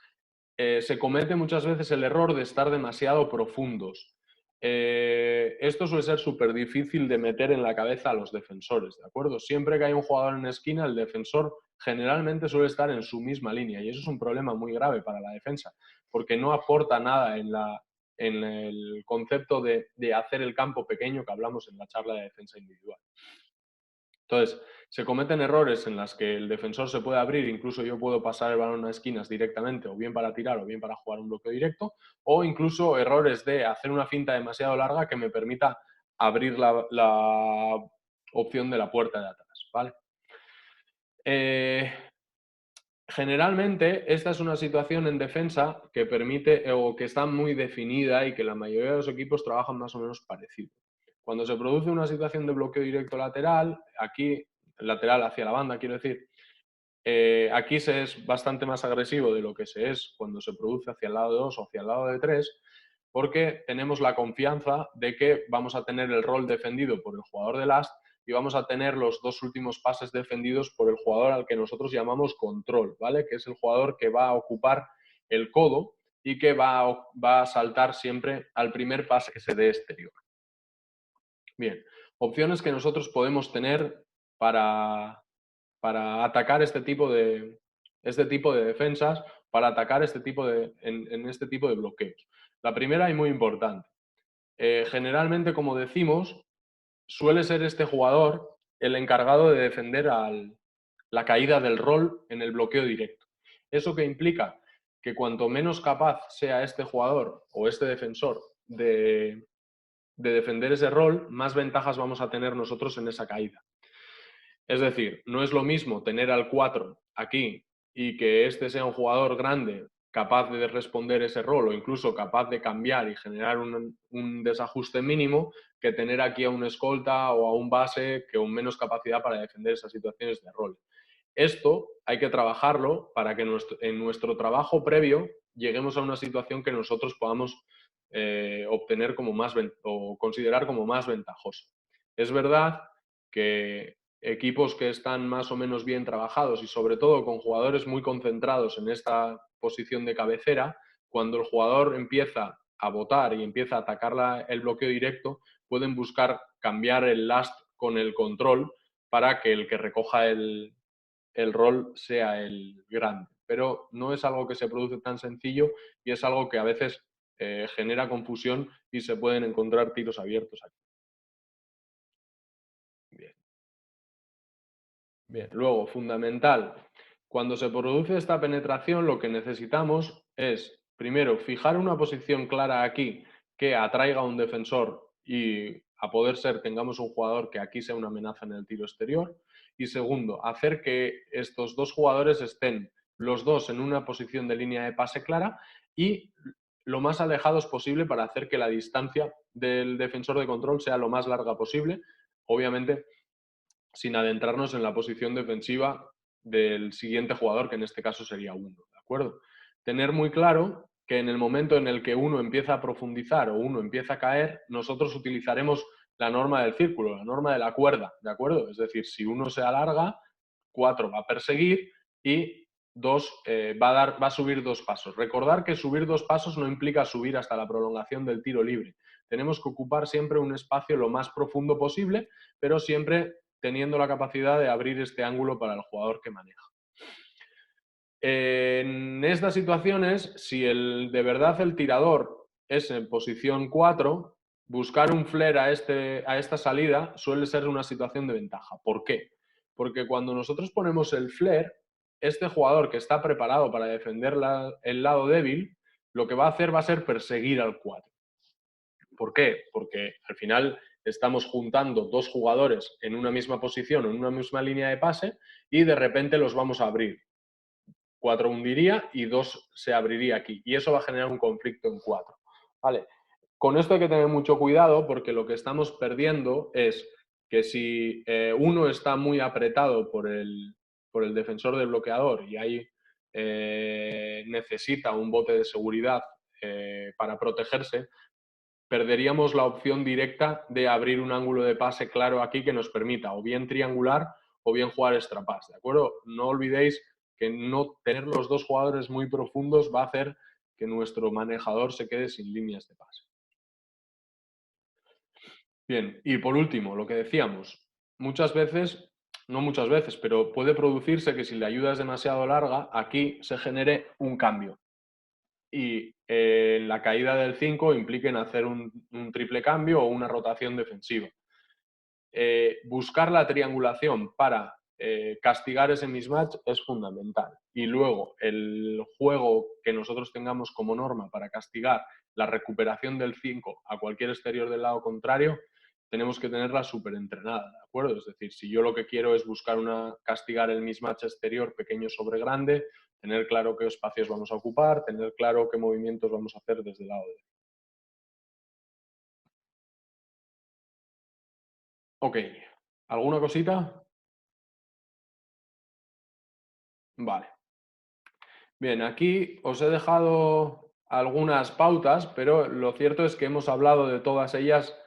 se comete muchas veces el error de estar demasiado profundos. Esto suele ser súper difícil de meter en la cabeza a los defensores, ¿de acuerdo? Siempre que hay un jugador en esquina, el defensor generalmente suele estar en su misma línea, y eso es un problema muy grave para la defensa, porque no aporta nada en el concepto de hacer el campo pequeño que hablamos en la charla de defensa individual. Entonces, se cometen errores en las que el defensor se puede abrir, incluso yo puedo pasar el balón a esquinas directamente, o bien para tirar o bien para jugar un bloqueo directo, o incluso errores de hacer una finta demasiado larga que me permita abrir la opción de la puerta de atrás, ¿vale? Generalmente, esta es una situación en defensa que permite o que está muy definida y que la mayoría de los equipos trabajan más o menos parecido. Cuando se produce una situación de bloqueo directo lateral, aquí, lateral hacia la banda, quiero decir, aquí se es bastante más agresivo de lo que se es cuando se produce hacia el lado de 2 o hacia el lado de 3, porque tenemos la confianza de que vamos a tener el rol defendido por el jugador de last y vamos a tener los 2 últimos pases defendidos por el jugador al que nosotros llamamos control, ¿vale? Que es el jugador que va a ocupar el codo y que va a saltar siempre al primer pase que se dé exterior. Bien, opciones que nosotros podemos tener para atacar este tipo de defensas, para atacar en este tipo de bloqueos. La primera y muy importante. Generalmente, como decimos, suele ser este jugador el encargado de defender la caída del rol en el bloqueo directo. ¿Eso qué implica? Que cuanto menos capaz sea este jugador o este defensor de defender ese rol, más ventajas vamos a tener nosotros en esa caída. Es decir, no es lo mismo tener al 4 aquí y que este sea un jugador grande, capaz de responder ese rol o incluso capaz de cambiar y generar un desajuste mínimo, que tener aquí a un escolta o a un base que con menos capacidad para defender esas situaciones de rol. Esto hay que trabajarlo para que en nuestro trabajo previo lleguemos a una situación que nosotros podamos obtener como más o considerar como más ventajosa. Es verdad que equipos que están más o menos bien trabajados y sobre todo con jugadores muy concentrados en esta posición de cabecera, cuando el jugador empieza a botar y empieza a atacar el bloqueo directo, pueden buscar cambiar el last con el control para que el que recoja el rol sea el grande. Pero no es algo que se produce tan sencillo y es algo que a veces genera confusión y se pueden encontrar tiros abiertos aquí. Bien. Bien. Luego, fundamental, cuando se produce esta penetración, lo que necesitamos es, primero, fijar una posición clara aquí que atraiga a un defensor y, a poder ser, tengamos un jugador que aquí sea una amenaza en el tiro exterior. Y segundo, hacer que estos dos jugadores estén los dos en una posición de línea de pase clara y lo más alejados posible para hacer que la distancia del defensor de control sea lo más larga posible, obviamente sin adentrarnos en la posición defensiva del siguiente jugador, que en este caso sería uno, ¿de acuerdo? Tener muy claro que en el momento en el que uno empieza a profundizar o uno empieza a caer, nosotros utilizaremos la norma del círculo, la norma de la cuerda, ¿de acuerdo? Es decir, si uno se alarga, 4 va a perseguir y 2 va a subir 2 pasos. Recordar que subir 2 pasos no implica subir hasta la prolongación del tiro libre. Tenemos que ocupar siempre un espacio lo más profundo posible, pero siempre teniendo la capacidad de abrir este ángulo para el jugador que maneja. En estas situaciones, si de verdad el tirador es en posición 4, buscar un flare a esta salida suele ser una situación de ventaja. ¿Por qué? Porque cuando nosotros ponemos el flare, este jugador que está preparado para defender el lado débil, lo que va a hacer va a ser perseguir al 4. ¿Por qué? Porque al final estamos juntando dos jugadores en una misma posición o en una misma línea de pase y de repente los vamos a abrir. 4 hundiría y 2 se abriría aquí. Y eso va a generar un conflicto en 4. ¿Vale? Con esto hay que tener mucho cuidado porque lo que estamos perdiendo es que si uno está muy apretado por el defensor del bloqueador y ahí necesita un bote de seguridad para protegerse, perderíamos la opción directa de abrir un ángulo de pase claro aquí que nos permita o bien triangular o bien jugar extra pass, ¿de acuerdo? No olvidéis que no tener los dos jugadores muy profundos va a hacer que nuestro manejador se quede sin líneas de pase. Bien, y por último, lo que decíamos, muchas veces, no muchas veces, pero puede producirse que si la ayuda es demasiado larga, aquí se genere un cambio. Y la caída del 5 impliquen hacer un triple cambio o una rotación defensiva. Buscar la triangulación para castigar ese mismatch es fundamental. Y luego el juego que nosotros tengamos como norma para castigar la recuperación del 5 a cualquier exterior del lado contrario, tenemos que tenerla súper entrenada, ¿de acuerdo? Es decir, si yo lo que quiero es buscar castigar el mismatch exterior pequeño sobre grande, tener claro qué espacios vamos a ocupar, tener claro qué movimientos vamos a hacer desde el lado de... Ok, ¿alguna cosita? Vale. Bien, aquí os he dejado algunas pautas, pero lo cierto es que hemos hablado de todas ellas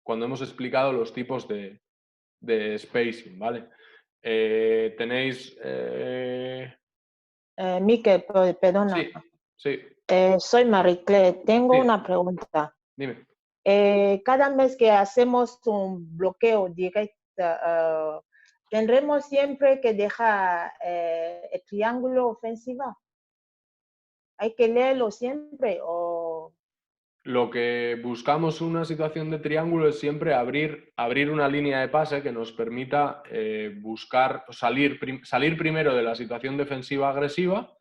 cuando hemos explicado los tipos de spacing, ¿vale? Tenéis... Miquel, perdona. Sí, sí. Soy Marie-Claire. Tengo Sí. una pregunta. Dime. Cada vez que hacemos un bloqueo directo, ¿tendremos siempre que dejar el triángulo ofensivo? ¿Hay que leerlo siempre o...? Lo que buscamos en una situación de triángulo es siempre abrir una línea de pase que nos permita salir primero de la situación defensiva agresiva,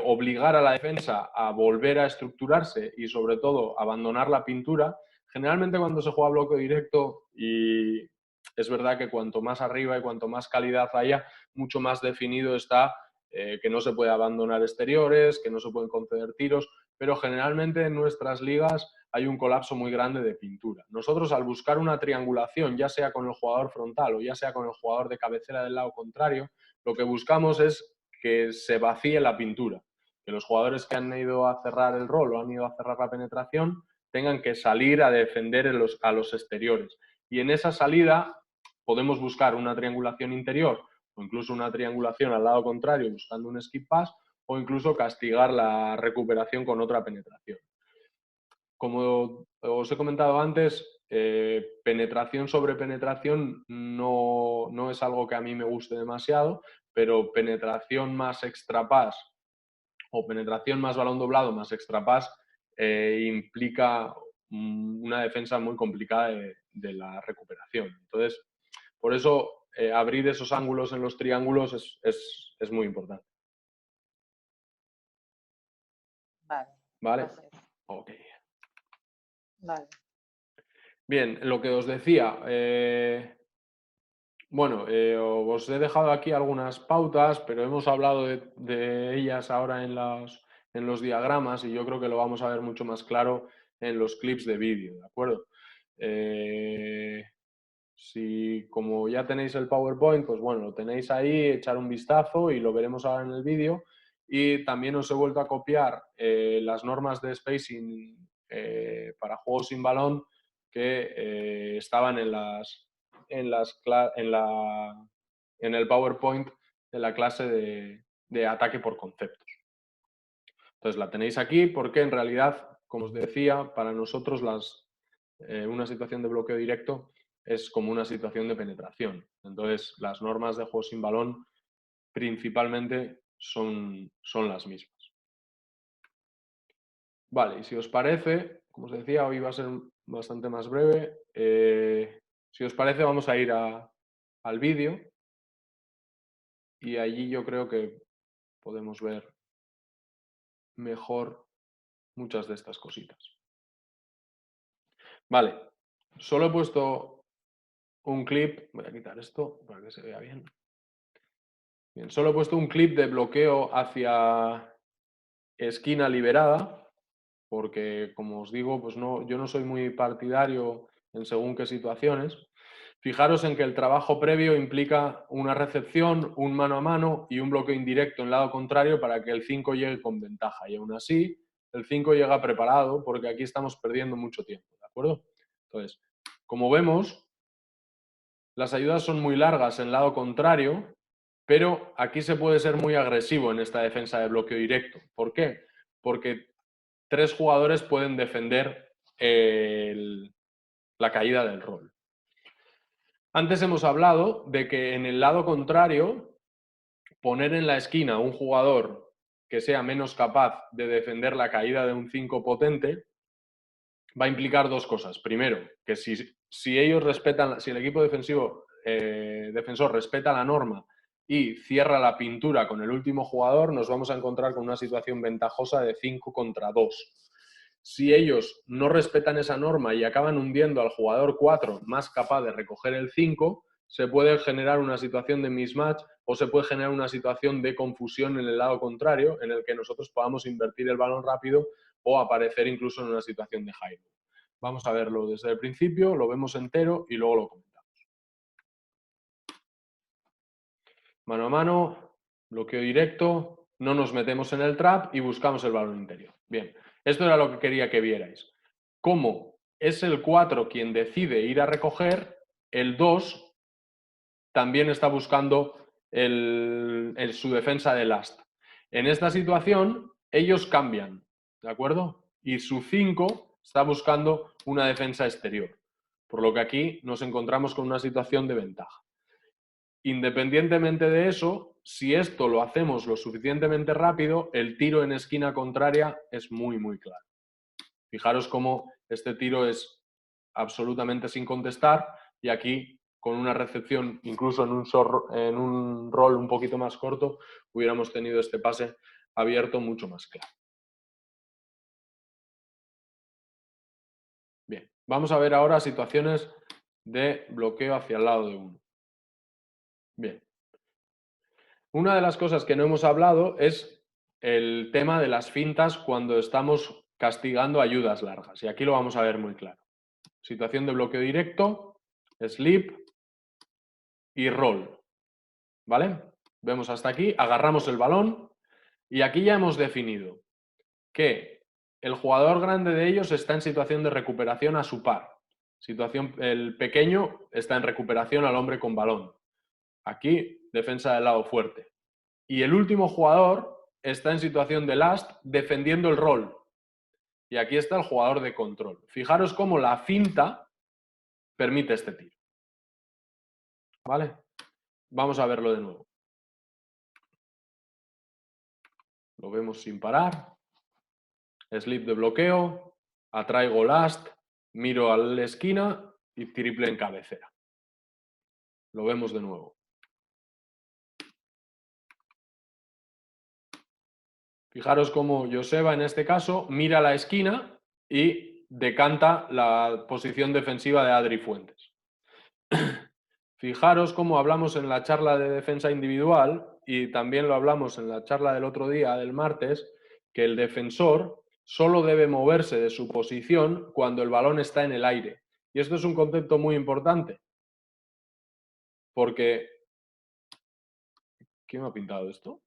obligar a la defensa a volver a estructurarse y sobre todo abandonar la pintura. Generalmente cuando se juega bloqueo directo y es verdad que cuanto más arriba y cuanto más calidad haya, mucho más definido está que no se puede abandonar exteriores, que no se pueden conceder tiros, pero generalmente en nuestras ligas hay un colapso muy grande de pintura. Nosotros, al buscar una triangulación, ya sea con el jugador frontal o ya sea con el jugador de cabecera del lado contrario, lo que buscamos es que se vacíe la pintura, que los jugadores que han ido a cerrar el rol o han ido a cerrar la penetración tengan que salir a defender a los exteriores. Y en esa salida podemos buscar una triangulación interior o incluso una triangulación al lado contrario buscando un skip pass o incluso castigar la recuperación con otra penetración. Como os he comentado antes, penetración sobre penetración no es algo que a mí me guste demasiado, pero penetración más extra pass o penetración más balón doblado más extra pass implica una defensa muy complicada de la recuperación. Entonces, por eso abrir esos ángulos en los triángulos es muy importante. Vale. ¿Vale? Gracias. Ok. Vale. Bien, lo que os decía, bueno, os he dejado aquí algunas pautas, pero hemos hablado de ellas ahora en los diagramas y yo creo que lo vamos a ver mucho más claro en los clips de vídeo, ¿de acuerdo? Si como ya tenéis el PowerPoint, pues bueno, lo tenéis ahí, echar un vistazo y lo veremos ahora en el vídeo. Y también os he vuelto a copiar las normas de spacing para juegos sin balón que estaban en el PowerPoint de la clase de ataque por conceptos. Entonces la tenéis aquí porque en realidad, como os decía, para nosotros una situación de bloqueo directo es como una situación de penetración. Entonces las normas de juego sin balón principalmente son las mismas. Vale, y si os parece, como os decía, hoy va a ser bastante más breve. Si os parece, vamos a ir al vídeo y allí yo creo que podemos ver mejor muchas de estas cositas. Vale, solo he puesto un clip, voy a quitar esto para que se vea bien. Bien, solo he puesto un clip de bloqueo hacia esquina liberada, porque como os digo, pues yo no soy muy partidario en según qué situaciones. Fijaros en que el trabajo previo implica una recepción, un mano a mano y un bloqueo indirecto en lado contrario para que el 5 llegue con ventaja. Y aún así, el 5 llega preparado porque aquí estamos perdiendo mucho tiempo, ¿de acuerdo? Entonces, como vemos, las ayudas son muy largas en lado contrario, pero aquí se puede ser muy agresivo en esta defensa de bloqueo directo. ¿Por qué? Porque 3 jugadores pueden defender la caída del rol. Antes hemos hablado de que en el lado contrario, poner en la esquina un jugador que sea menos capaz de defender la caída de un 5 potente va a implicar dos cosas. Primero, que si ellos respetan, si el equipo defensor respeta la norma y cierra la pintura con el último jugador, nos vamos a encontrar con una situación ventajosa de 5 contra 2. Si ellos no respetan esa norma y acaban hundiendo al jugador 4 más capaz de recoger el 5, se puede generar una situación de mismatch o se puede generar una situación de confusión en el lado contrario, en el que nosotros podamos invertir el balón rápido o aparecer incluso en una situación de high. Vamos a verlo desde el principio, lo vemos entero y luego lo comentamos. Mano a mano, bloqueo directo, no nos metemos en el trap y buscamos el balón interior. Bien, esto era lo que quería que vierais. Como es el 4 quien decide ir a recoger, el 2 también está buscando su defensa de last. En esta situación, ellos cambian, ¿de acuerdo? Y su 5 está buscando una defensa exterior. Por lo que aquí nos encontramos con una situación de ventaja. Independientemente de eso, si esto lo hacemos lo suficientemente rápido, el tiro en esquina contraria es muy, muy claro. Fijaros cómo este tiro es absolutamente sin contestar y aquí, con una recepción, incluso en un rol un poquito más corto, hubiéramos tenido este pase abierto mucho más claro. Bien, vamos a ver ahora situaciones de bloqueo hacia el lado de 1. Bien. Una de las cosas que no hemos hablado es el tema de las fintas cuando estamos castigando ayudas largas. Y aquí lo vamos a ver muy claro. Situación de bloqueo directo, slip y roll. ¿Vale? Vemos hasta aquí, agarramos el balón y aquí ya hemos definido que el jugador grande de ellos está en situación de recuperación a su par. El pequeño está en recuperación al hombre con balón. Aquí, defensa del lado fuerte. Y el último jugador está en situación de last defendiendo el rol. Y aquí está el jugador de control. Fijaros cómo la finta permite este tiro. ¿Vale? Vamos a verlo de nuevo. Lo vemos sin parar. Slip de bloqueo. Atraigo last. Miro a la esquina y triple en cabecera. Lo vemos de nuevo. Fijaros cómo Joseba en este caso mira a la esquina y decanta la posición defensiva de Adri Fuentes. Fijaros cómo hablamos en la charla de defensa individual y también lo hablamos en la charla del otro día, del martes, que el defensor solo debe moverse de su posición cuando el balón está en el aire. Y esto es un concepto muy importante. Porque... ¿Quién me ha pintado esto?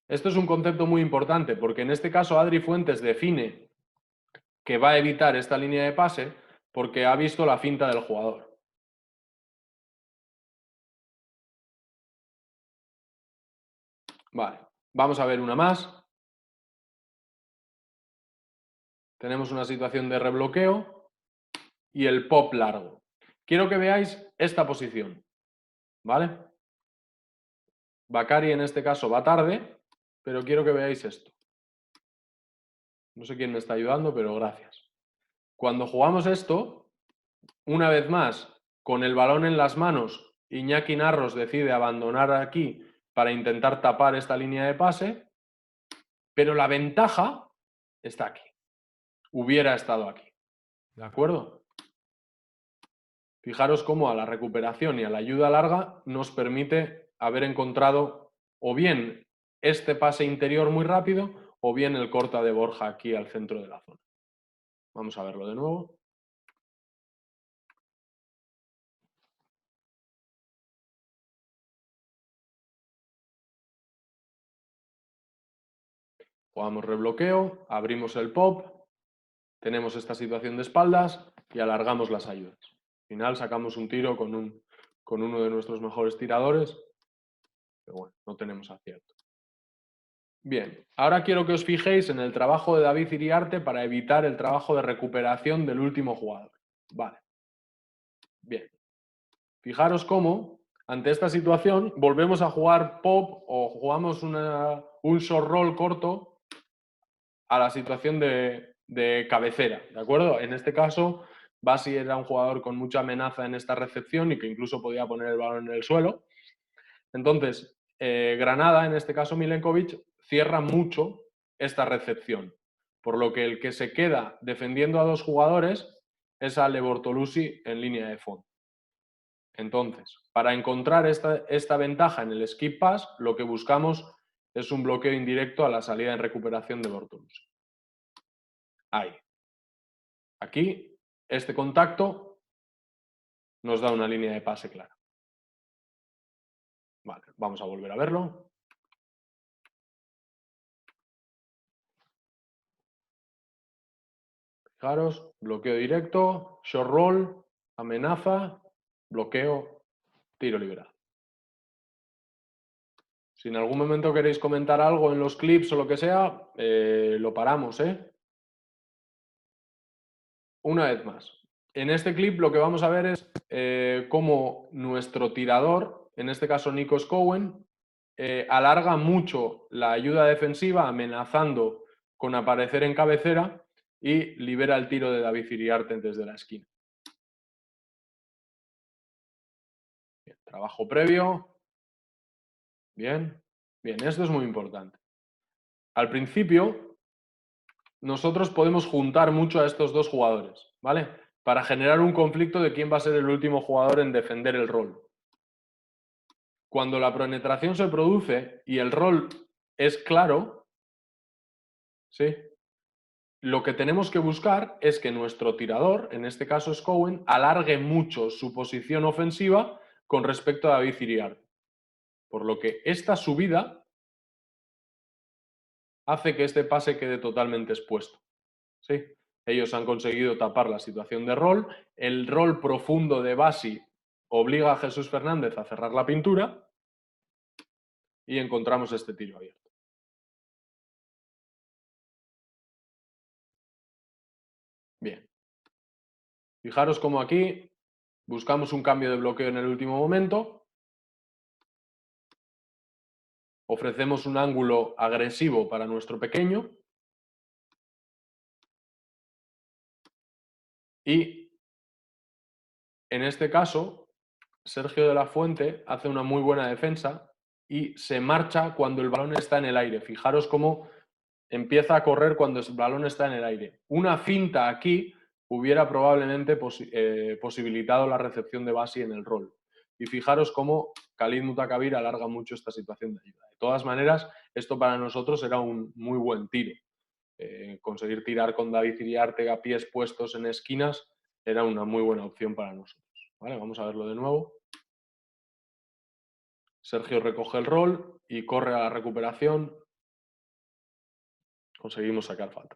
Esto es un concepto muy importante porque en este caso Adri Fuentes define que va a evitar esta línea de pase porque ha visto la finta del jugador. Vale, vamos a ver una más. Tenemos una situación de rebloqueo y el pop largo. Quiero que veáis esta posición, ¿vale? Bakari en este caso va tarde, pero quiero que veáis esto. No sé quién me está ayudando, pero gracias. Cuando jugamos esto, una vez más, con el balón en las manos, Iñaki Narros decide abandonar aquí para intentar tapar esta línea de pase, pero la ventaja está aquí. Hubiera estado aquí. ¿De acuerdo? Fijaros cómo a la recuperación y a la ayuda larga nos permite haber encontrado o bien este pase interior muy rápido o bien el corta de Borja aquí al centro de la zona. Vamos a verlo de nuevo. Jugamos rebloqueo, abrimos el pop, tenemos esta situación de espaldas y alargamos las ayudas. Al final sacamos un tiro con uno de nuestros mejores tiradores, pero bueno, no tenemos acierto. Bien, ahora quiero que os fijéis en el trabajo de David Iriarte para evitar el trabajo de recuperación del último jugador. Vale. Bien. Fijaros cómo, ante esta situación, volvemos a jugar pop o jugamos un short roll corto a la situación de cabecera, ¿de acuerdo? En este caso, Basi era un jugador con mucha amenaza en esta recepción y que incluso podía poner el balón en el suelo. Entonces, Granada, en este caso Milenkovic, cierra mucho esta recepción, por lo que el que se queda defendiendo a dos jugadores es Ale Bortolusi en línea de fondo. Entonces, para encontrar esta ventaja en el skip pass, lo que buscamos es un bloqueo indirecto a la salida en recuperación de Bortolusi. Ahí. Aquí, este contacto nos da una línea de pase clara. Vale, vamos a volver a verlo. Fijaros, bloqueo directo, short roll, amenaza, bloqueo, tiro liberado. Si en algún momento queréis comentar algo en los clips o lo que sea, lo paramos, ¿eh? Una vez más. En este clip lo que vamos a ver es cómo nuestro tirador, en este caso Nikos Cohen, alarga mucho la ayuda defensiva amenazando con aparecer en cabecera y libera el tiro de David Iriarte desde la esquina. Bien, trabajo previo. Bien, bien, esto es muy importante. Al principio, nosotros podemos juntar mucho a estos dos jugadores, ¿vale? Para generar un conflicto de quién va a ser el último jugador en defender el rol. Cuando la penetración se produce y el rol es claro, ¿sí? Lo que tenemos que buscar es que nuestro tirador, en este caso es Cowen, alargue mucho su posición ofensiva con respecto a David Iriarte. Por lo que esta subida hace que este pase quede totalmente expuesto. ¿Sí? Ellos han conseguido tapar la situación de rol. El rol profundo de Basi obliga a Jesús Fernández a cerrar la pintura y encontramos este tiro abierto. Bien. Fijaros cómo aquí buscamos un cambio de bloqueo en el último momento. Ofrecemos un ángulo agresivo para nuestro pequeño. Y en este caso, Sergio de la Fuente hace una muy buena defensa y se marcha cuando el balón está en el aire. Fijaros cómo empieza a correr cuando el balón está en el aire. Una finta aquí hubiera probablemente posibilitado la recepción de Basi en el rol. Y fijaros cómo Khalid Mutakabir alarga mucho esta situación de ayuda. De todas maneras, esto para nosotros era un muy buen tiro. Conseguir tirar con David Iriarte a pies puestos en esquinas era una muy buena opción para nosotros. ¿Vale? Vamos a verlo de nuevo. Sergio recoge el rol y corre a la recuperación. Conseguimos sacar falta.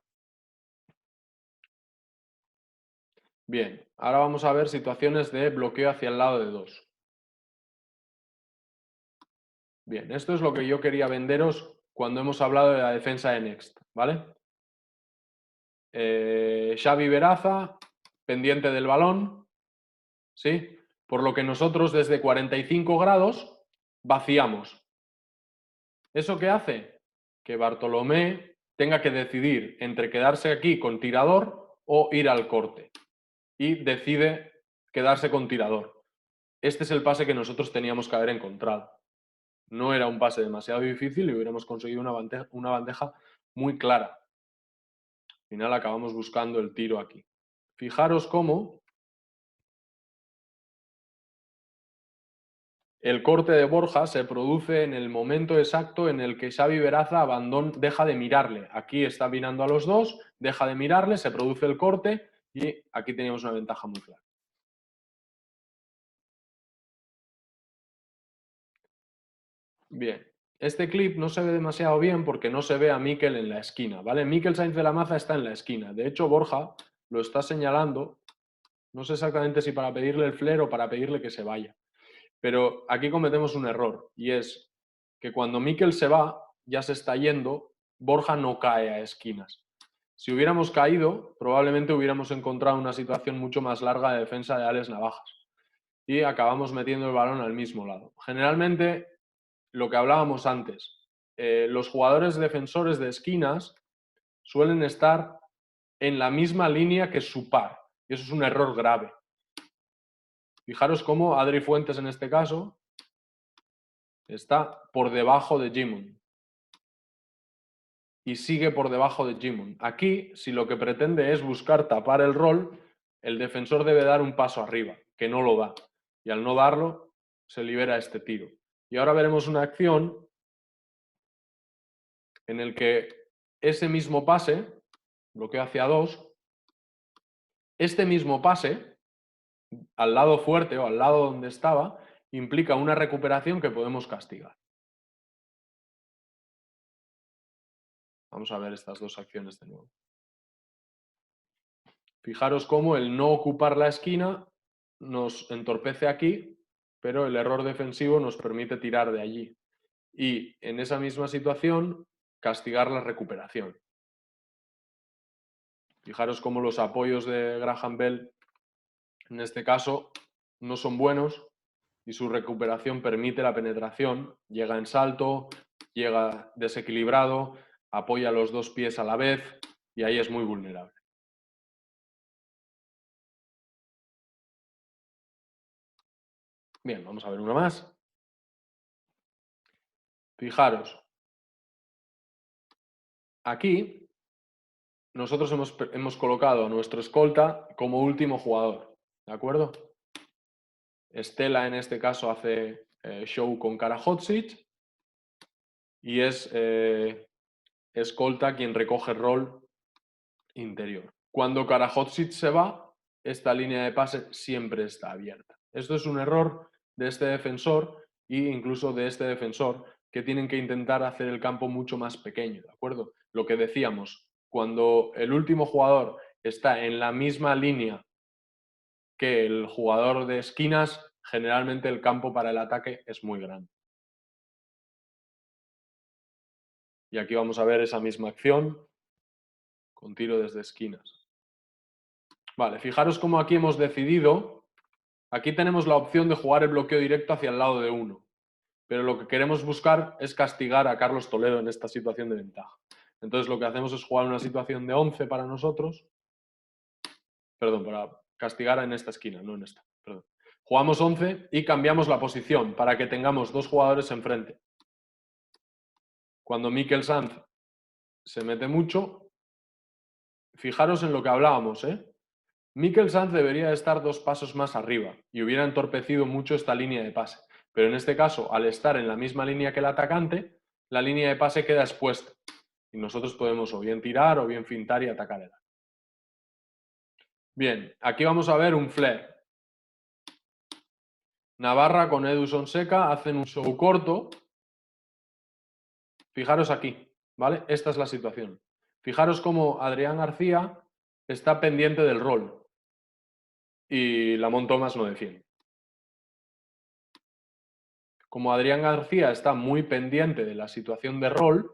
Bien, ahora vamos a ver situaciones de bloqueo hacia el lado de 2. Bien, esto es lo que yo quería venderos cuando hemos hablado de la defensa de Next, ¿vale? Xavi Veraza, pendiente del balón, ¿sí? Por lo que nosotros desde 45 grados vaciamos. ¿Eso qué hace? Que Bartolomé tenga que decidir entre quedarse aquí con tirador o ir al corte. Y decide quedarse con tirador. Este es el pase que nosotros teníamos que haber encontrado. No era un pase demasiado difícil y hubiéramos conseguido una bandeja muy clara. Al final acabamos buscando el tiro aquí. Fijaros cómo el corte de Borja se produce en el momento exacto en el que Xavi Veraza deja de mirarle. Aquí está mirando a los dos, deja de mirarle, se produce el corte y aquí teníamos una ventaja muy clara. Bien, este clip no se ve demasiado bien porque no se ve a Mikel en la esquina, ¿vale? Mikel Sainz de la Maza está en la esquina. De hecho, Borja lo está señalando, no sé exactamente si para pedirle el flair o para pedirle que se vaya. Pero aquí cometemos un error y es que cuando Mikel se va, ya se está yendo, Borja no cae a esquinas. Si hubiéramos caído, probablemente hubiéramos encontrado una situación mucho más larga de defensa de Alex Navajas. Y acabamos metiendo el balón al mismo lado. Generalmente, lo que hablábamos antes, los jugadores defensores de esquinas suelen estar en la misma línea que su par. Y eso es un error grave. Fijaros cómo Adri Fuentes en este caso está por debajo de Jimon. Y sigue por debajo de Jimon. Aquí, si lo que pretende es buscar tapar el rol, el defensor debe dar un paso arriba, que no lo da. Y al no darlo, se libera este tiro. Y ahora veremos una acción en el que ese mismo pase, bloqueo hacia 2, este mismo pase, al lado fuerte o al lado donde estaba, implica una recuperación que podemos castigar. Vamos a ver estas dos acciones de nuevo. Fijaros cómo el no ocupar la esquina nos entorpece aquí, pero el error defensivo nos permite tirar de allí. Y en esa misma situación, castigar la recuperación. Fijaros cómo los apoyos de Graham Bell, en este caso, no son buenos y su recuperación permite la penetración. Llega en salto, llega desequilibrado, apoya los dos pies a la vez y ahí es muy vulnerable. Bien, vamos a ver una más. Fijaros, aquí nosotros hemos colocado a nuestro escolta como último jugador, ¿de acuerdo? Estela en este caso hace show con Karahodzic y es escolta quien recoge el rol interior. Cuando Karahodzic se va, esta línea de pase siempre está abierta. Esto es un error de este defensor e incluso de este defensor, que tienen que intentar hacer el campo mucho más pequeño, ¿de acuerdo? Lo que decíamos, cuando el último jugador está en la misma línea que el jugador de esquinas, generalmente el campo para el ataque es muy grande. Y aquí vamos a ver esa misma acción con tiro desde esquinas. Vale, fijaros cómo aquí hemos decidido. Aquí tenemos la opción de jugar el bloqueo directo hacia el lado de 1. Pero lo que queremos buscar es castigar a Carlos Toledo en esta situación de ventaja. Entonces lo que hacemos es jugar una situación de 11 para nosotros. Perdón, para castigar en esta esquina, no en esta. Perdón. Jugamos 11 y cambiamos la posición para que tengamos 2 jugadores enfrente. Cuando Mikel Sanz se mete mucho, fijaros en lo que hablábamos, Mikel Sanz debería estar 2 pasos más arriba y hubiera entorpecido mucho esta línea de pase. Pero en este caso, al estar en la misma línea que el atacante, la línea de pase queda expuesta. Y nosotros podemos o bien tirar o bien fintar y atacar el área. Bien, aquí vamos a ver un flare. Navarra con Edu Sonseca hacen un show corto. Fijaros aquí, ¿vale? Esta es la situación. Fijaros cómo Adrián García está pendiente del rol y Lamont Thomas no defiende. Como Adrián García está muy pendiente de la situación de rol,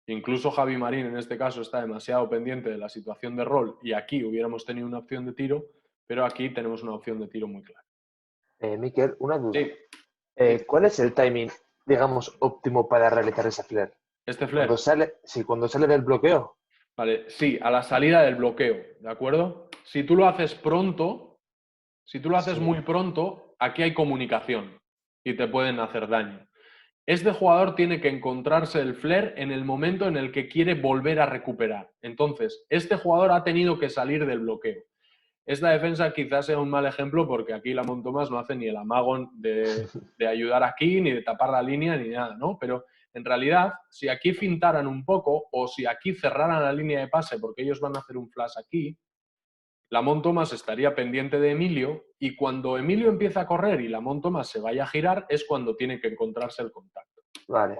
incluso Javi Marín en este caso está demasiado pendiente de la situación de rol y aquí hubiéramos tenido una opción de tiro, pero aquí tenemos una opción de tiro muy clara. Miquel, una duda. Sí. ¿Cuál es el timing, digamos, óptimo para realizar ese flare? ¿Este flare? Cuando sale del bloqueo. Vale, sí, a la salida del bloqueo, ¿de acuerdo? Si tú lo haces pronto, si tú lo haces muy pronto, aquí hay comunicación y te pueden hacer daño. Este jugador tiene que encontrarse el flare en el momento en el que quiere volver a recuperar. Entonces, este jugador ha tenido que salir del bloqueo. Esta defensa quizás sea un mal ejemplo porque aquí Lamont Thomas no hace ni el amago de ayudar aquí, ni de tapar la línea, ni nada, ¿no? Pero en realidad, si aquí fintaran un poco o si aquí cerraran la línea de pase porque ellos van a hacer un flash aquí, Lamont Thomas estaría pendiente de Emilio y cuando Emilio empieza a correr y Lamont Thomas se vaya a girar es cuando tiene que encontrarse el contacto. Vale.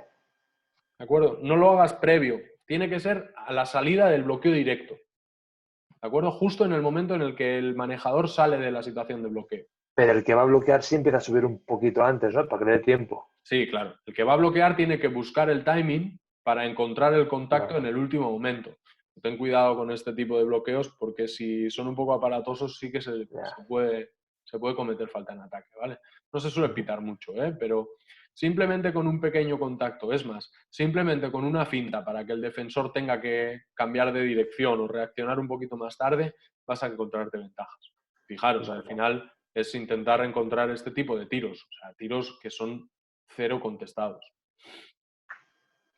¿De acuerdo? No lo hagas previo. Tiene que ser a la salida del bloqueo directo. ¿De acuerdo? Justo en el momento en el que el manejador sale de la situación de bloqueo. Pero el que va a bloquear sí empieza a subir un poquito antes, ¿no? Para que le dé tiempo. Sí, claro. El que va a bloquear tiene que buscar el timing para encontrar el contacto en el último momento. Ten cuidado con este tipo de bloqueos porque si son un poco aparatosos sí que se puede cometer falta en ataque, ¿vale? No se suele pitar mucho, pero simplemente con un pequeño contacto, es más, simplemente con una finta para que el defensor tenga que cambiar de dirección o reaccionar un poquito más tarde, vas a encontrarte ventajas. Fijaros, al final es intentar encontrar este tipo de tiros, o sea, tiros que son cero contestados.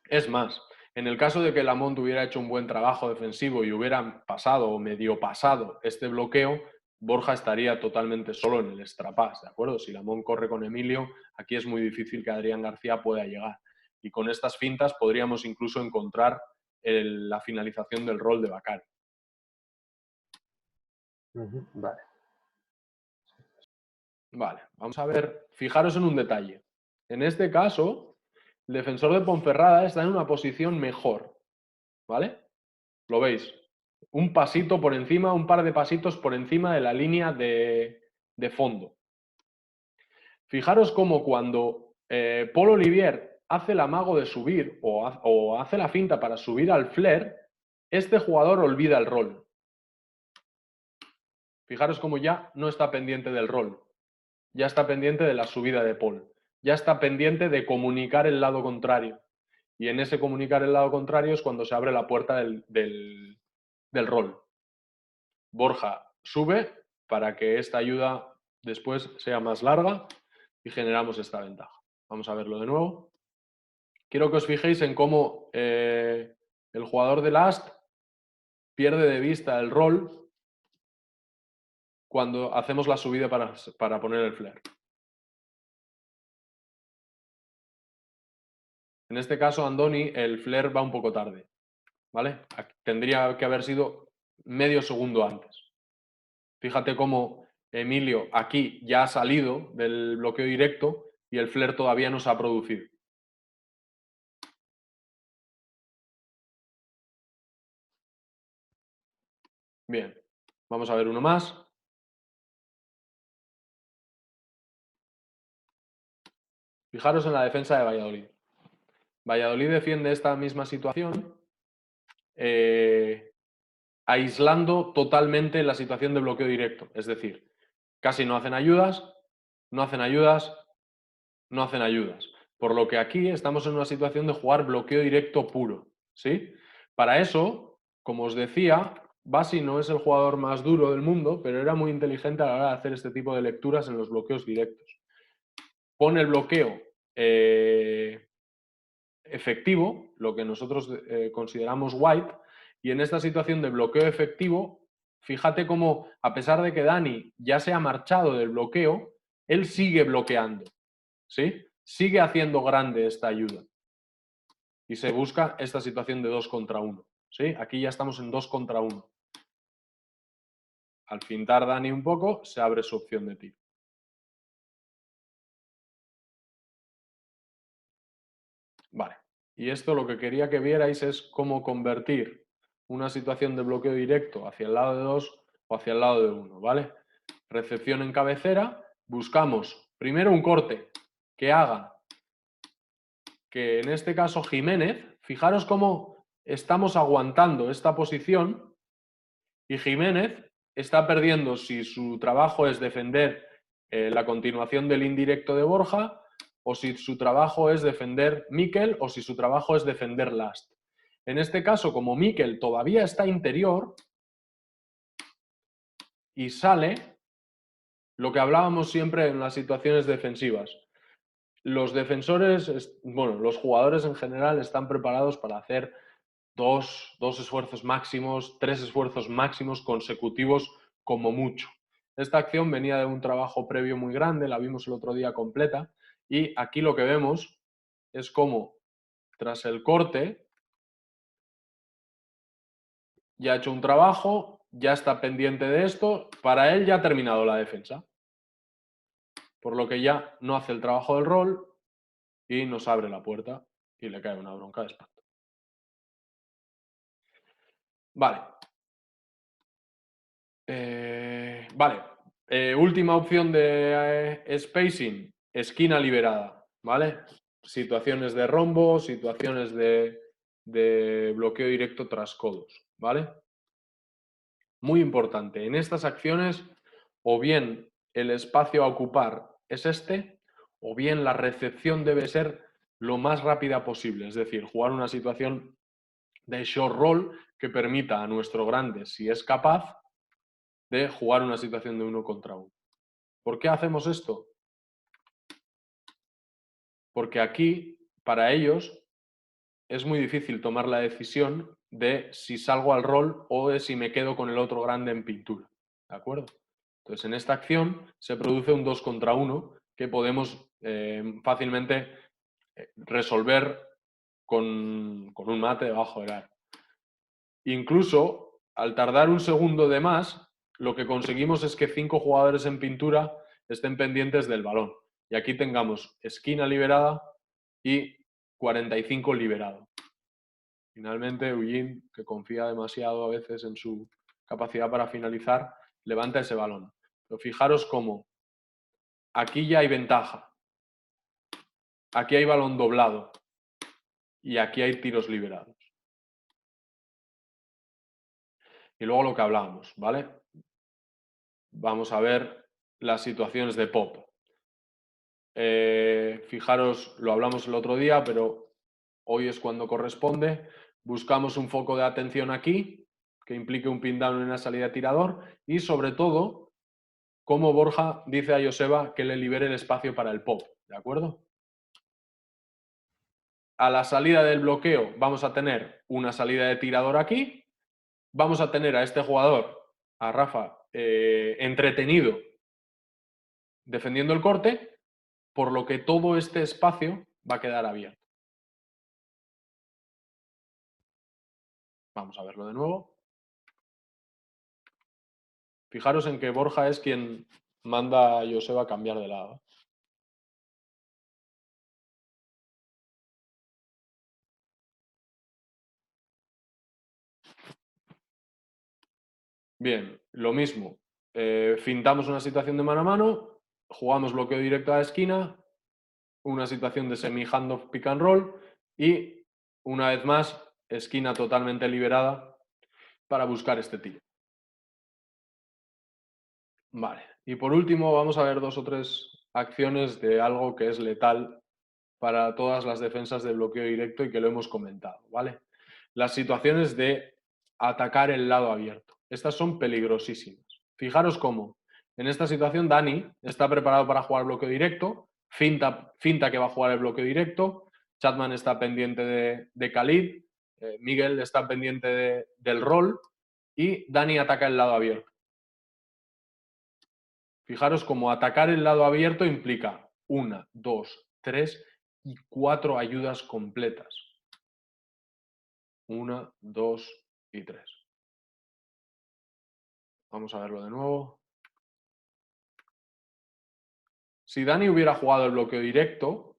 Es más, en el caso de que Lamont hubiera hecho un buen trabajo defensivo y hubieran pasado o medio pasado este bloqueo, Borja estaría totalmente solo en el extra pass, ¿de acuerdo? Si Lamont corre con Emilio, aquí es muy difícil que Adrián García pueda llegar. Y con estas fintas podríamos incluso encontrar la finalización del rol de Bakary. Vale. Vale, vamos a ver, fijaros en un detalle. En este caso, el defensor de Ponferrada está en una posición mejor, ¿vale? ¿Lo veis? Un pasito por encima, un par de pasitos por encima de la línea de fondo. Fijaros cómo cuando Paul Olivier hace el amago de subir o hace la finta para subir al flare, este jugador olvida el rol. Fijaros cómo ya no está pendiente del rol. Ya está pendiente de la subida de Paul. Ya está pendiente de comunicar el lado contrario. Y en ese comunicar el lado contrario es cuando se abre la puerta del rol. Borja sube para que esta ayuda después sea más larga y generamos esta ventaja. Vamos a verlo de nuevo. Quiero que os fijéis en cómo el jugador de Last pierde de vista el rol cuando hacemos la subida para poner el flare. En este caso, Andoni, el flare va un poco tarde, ¿vale? Tendría que haber sido medio segundo antes. Fíjate cómo Emilio aquí ya ha salido del bloqueo directo y el flare todavía no se ha producido. Bien, vamos a ver uno más. Fijaros en la defensa de Valladolid. Valladolid defiende esta misma situación aislando totalmente la situación de bloqueo directo. Es decir, casi no hacen ayudas, no hacen ayudas, no hacen ayudas. Por lo que aquí estamos en una situación de jugar bloqueo directo puro, ¿sí? Para eso, como os decía, Basi no es el jugador más duro del mundo, pero era muy inteligente a la hora de hacer este tipo de lecturas en los bloqueos directos. Pone el bloqueo efectivo, lo que nosotros consideramos white, y en esta situación de bloqueo efectivo, fíjate cómo, a pesar de que Dani ya se ha marchado del bloqueo, él sigue bloqueando, ¿sí? Sigue haciendo grande esta ayuda. Y se busca esta situación de 2 contra 1, ¿sí? Aquí ya estamos en 2 contra 1. Al fintar Dani un poco, se abre su opción de tiro. Vale. Y esto lo que quería que vierais es cómo convertir una situación de bloqueo directo hacia el lado de 2 o hacia el lado de 1, ¿vale? Recepción en cabecera, buscamos primero un corte que haga que en este caso Jiménez, fijaros cómo estamos aguantando esta posición y Jiménez está perdiendo si su trabajo es defender la continuación del indirecto de Borja o si su trabajo es defender Mikel o si su trabajo es defender Last. En este caso, como Mikel todavía está interior y sale, lo que hablábamos siempre en las situaciones defensivas. Los defensores, bueno, los jugadores en general están preparados para hacer dos esfuerzos máximos, 3 esfuerzos máximos consecutivos como mucho. Esta acción venía de un trabajo previo muy grande, la vimos el otro día completa, y aquí lo que vemos es cómo tras el corte ya ha hecho un trabajo, ya está pendiente de esto, para él ya ha terminado la defensa. Por lo que ya no hace el trabajo del rol y nos abre la puerta y le cae una bronca de espanto. Vale. Última opción de spacing, esquina liberada, ¿vale? Situaciones de rombo, situaciones de bloqueo directo tras codos, ¿vale? Muy importante, en estas acciones o bien el espacio a ocupar es este, o bien la recepción debe ser lo más rápida posible, es decir, jugar una situación de short roll que permita a nuestro grande, si es capaz, de jugar una situación de 1 contra 1. ¿Por qué hacemos esto? Porque aquí, para ellos, es muy difícil tomar la decisión de si salgo al rol o de si me quedo con el otro grande en pintura. ¿De acuerdo? Entonces, en esta acción se produce un 2 contra 1 que podemos fácilmente resolver con un mate debajo del aro. Incluso, al tardar un segundo de más, lo que conseguimos es que 5 jugadores en pintura estén pendientes del balón. Y aquí tengamos esquina liberada y 45 liberado. Finalmente, Eugene, que confía demasiado a veces en su capacidad para finalizar, levanta ese balón. Pero fijaros cómo aquí ya hay ventaja. Aquí hay balón doblado. Y aquí hay tiros liberados. Y luego lo que hablábamos, ¿vale? Vamos a ver las situaciones de pop. Fijaros, lo hablamos el otro día, pero hoy es cuando corresponde. Buscamos un foco de atención aquí, que implique un pin down en una salida de tirador, y sobre todo, como Borja dice a Joseba que le libere el espacio para el pop, ¿de acuerdo? A la salida del bloqueo vamos a tener una salida de tirador aquí, vamos a tener a este jugador, a Rafa, entretenido defendiendo el corte, por lo que todo este espacio va a quedar abierto. Vamos a verlo de nuevo. Fijaros en que Borja es quien manda a Joseba a cambiar de lado. Bien, lo mismo. Fintamos una situación de mano a mano, jugamos bloqueo directo a la esquina, una situación de semi-handoff pick and roll y, una vez más, esquina totalmente liberada para buscar este tiro. Vale, y por último vamos a ver 2 o 3 acciones de algo que es letal para todas las defensas de bloqueo directo y que lo hemos comentado, ¿vale? Las situaciones de atacar el lado abierto. Estas son peligrosísimas. Fijaros cómo en esta situación Dani está preparado para jugar bloqueo directo, finta que va a jugar el bloqueo directo, Chapman está pendiente de Khalid, Miguel está pendiente del rol y Dani ataca el lado abierto. Fijaros cómo atacar el lado abierto implica 1, 2, 3 y 4 ayudas completas. 1, 2 y 3. Vamos a verlo de nuevo. Si Dani hubiera jugado el bloqueo directo,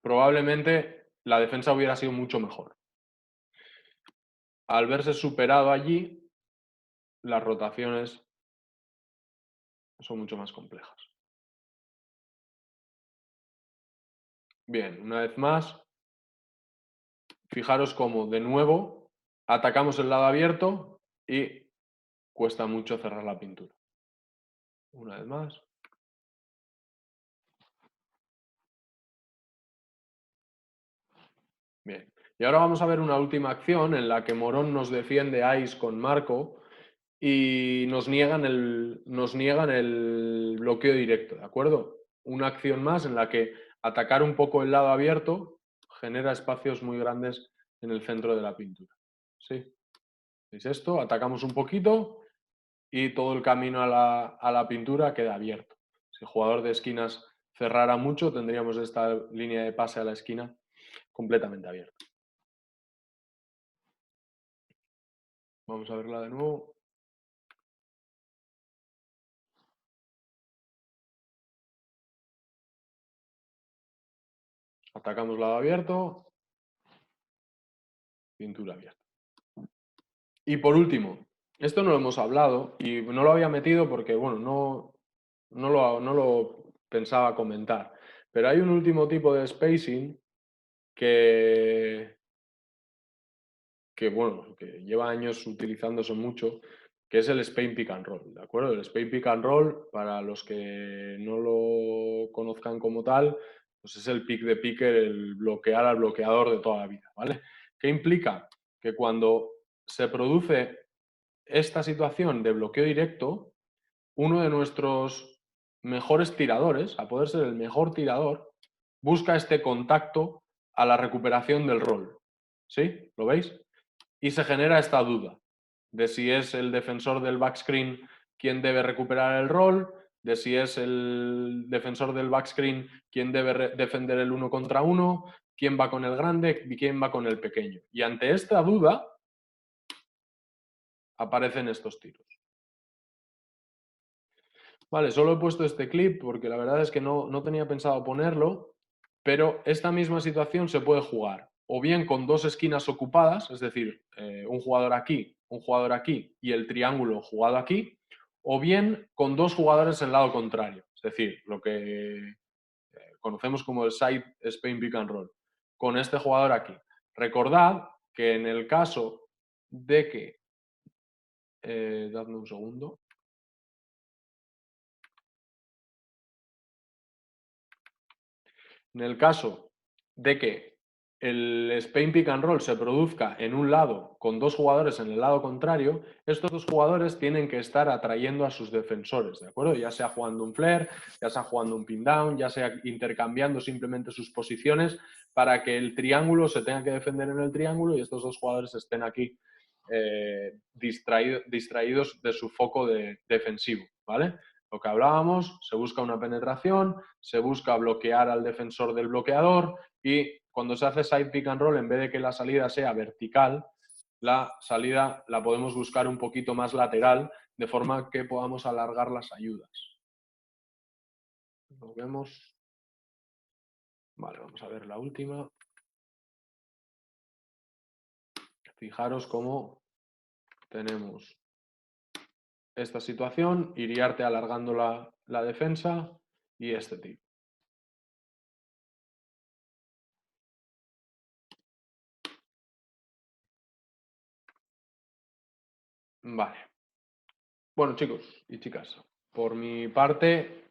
probablemente la defensa hubiera sido mucho mejor. Al verse superado allí, las rotaciones son mucho más complejas. Bien, una vez más, fijaros cómo de nuevo atacamos el lado abierto y cuesta mucho cerrar la pintura. Una vez más. Bien. Y ahora vamos a ver una última acción en la que Morón nos defiende Ice con Marco y nos niegan el bloqueo directo, ¿de acuerdo? Una acción más en la que atacar un poco el lado abierto genera espacios muy grandes en el centro de la pintura. ¿Sí? ¿Veis esto? Atacamos un poquito y todo el camino a la pintura queda abierto. Si el jugador de esquinas cerrara mucho, tendríamos esta línea de pase a la esquina completamente abierta. Vamos a verla de nuevo. Atacamos lado abierto, pintura abierta. Y por último, esto no lo hemos hablado y no lo había metido porque, bueno, no lo pensaba comentar, pero hay un último tipo de spacing que lleva años utilizándose mucho, que es el Spain Pick and Roll, ¿de acuerdo? El Spain Pick and Roll, para los que no lo conozcan como tal, pues es el pick de picker, el bloquear al bloqueador de toda la vida, ¿vale? ¿Qué implica? Que cuando se produce esta situación de bloqueo directo, uno de nuestros mejores tiradores, a poder ser el mejor tirador, busca este contacto a la recuperación del rol. ¿Sí? ¿Lo veis? Y se genera esta duda de si es el defensor del backscreen quien debe recuperar el rol, de si es el defensor del backscreen quien debe defender el 1 contra 1, quién va con el grande y quién va con el pequeño. Y ante esta duda aparecen estos tiros. Vale, solo he puesto este clip porque la verdad es que no tenía pensado ponerlo, pero esta misma situación se puede jugar o bien con 2 esquinas ocupadas, es decir, un jugador aquí y el triángulo jugado aquí, o bien con 2 jugadores en el lado contrario, es decir, lo que conocemos como el side Spain Pick and Roll, con este jugador aquí. Recordad que en el caso de que... dadme un segundo. En el caso de que el Spain Pick and Roll se produzca en un lado con 2 jugadores en el lado contrario, estos 2 jugadores tienen que estar atrayendo a sus defensores, ¿de acuerdo? Ya sea jugando un flare, ya sea jugando un pin down, ya sea intercambiando simplemente sus posiciones para que el triángulo se tenga que defender en el triángulo y estos 2 jugadores estén aquí distraídos de su foco defensivo, ¿vale? Lo que hablábamos, se busca una penetración, se busca bloquear al defensor del bloqueador y cuando se hace side pick and roll, en vez de que la salida sea vertical, la salida la podemos buscar un poquito más lateral, de forma que podamos alargar las ayudas. Lo vemos. Vale, vamos a ver la última. Fijaros cómo tenemos esta situación, Iriarte alargando la defensa y este tipo. Vale. Bueno, chicos y chicas, por mi parte,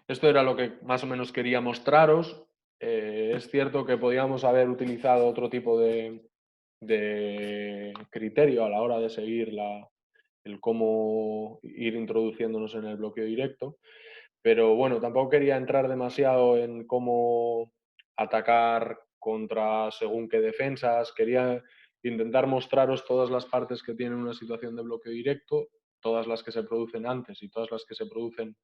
esto era lo que más o menos quería mostraros. Es cierto que podíamos haber utilizado otro tipo de criterio a la hora de seguir el cómo ir introduciéndonos en el bloqueo directo, pero bueno, tampoco quería entrar demasiado en cómo atacar contra según qué defensas. Quería intentar mostraros todas las partes que tienen una situación de bloqueo directo, todas las que se producen antes y todas las que se producen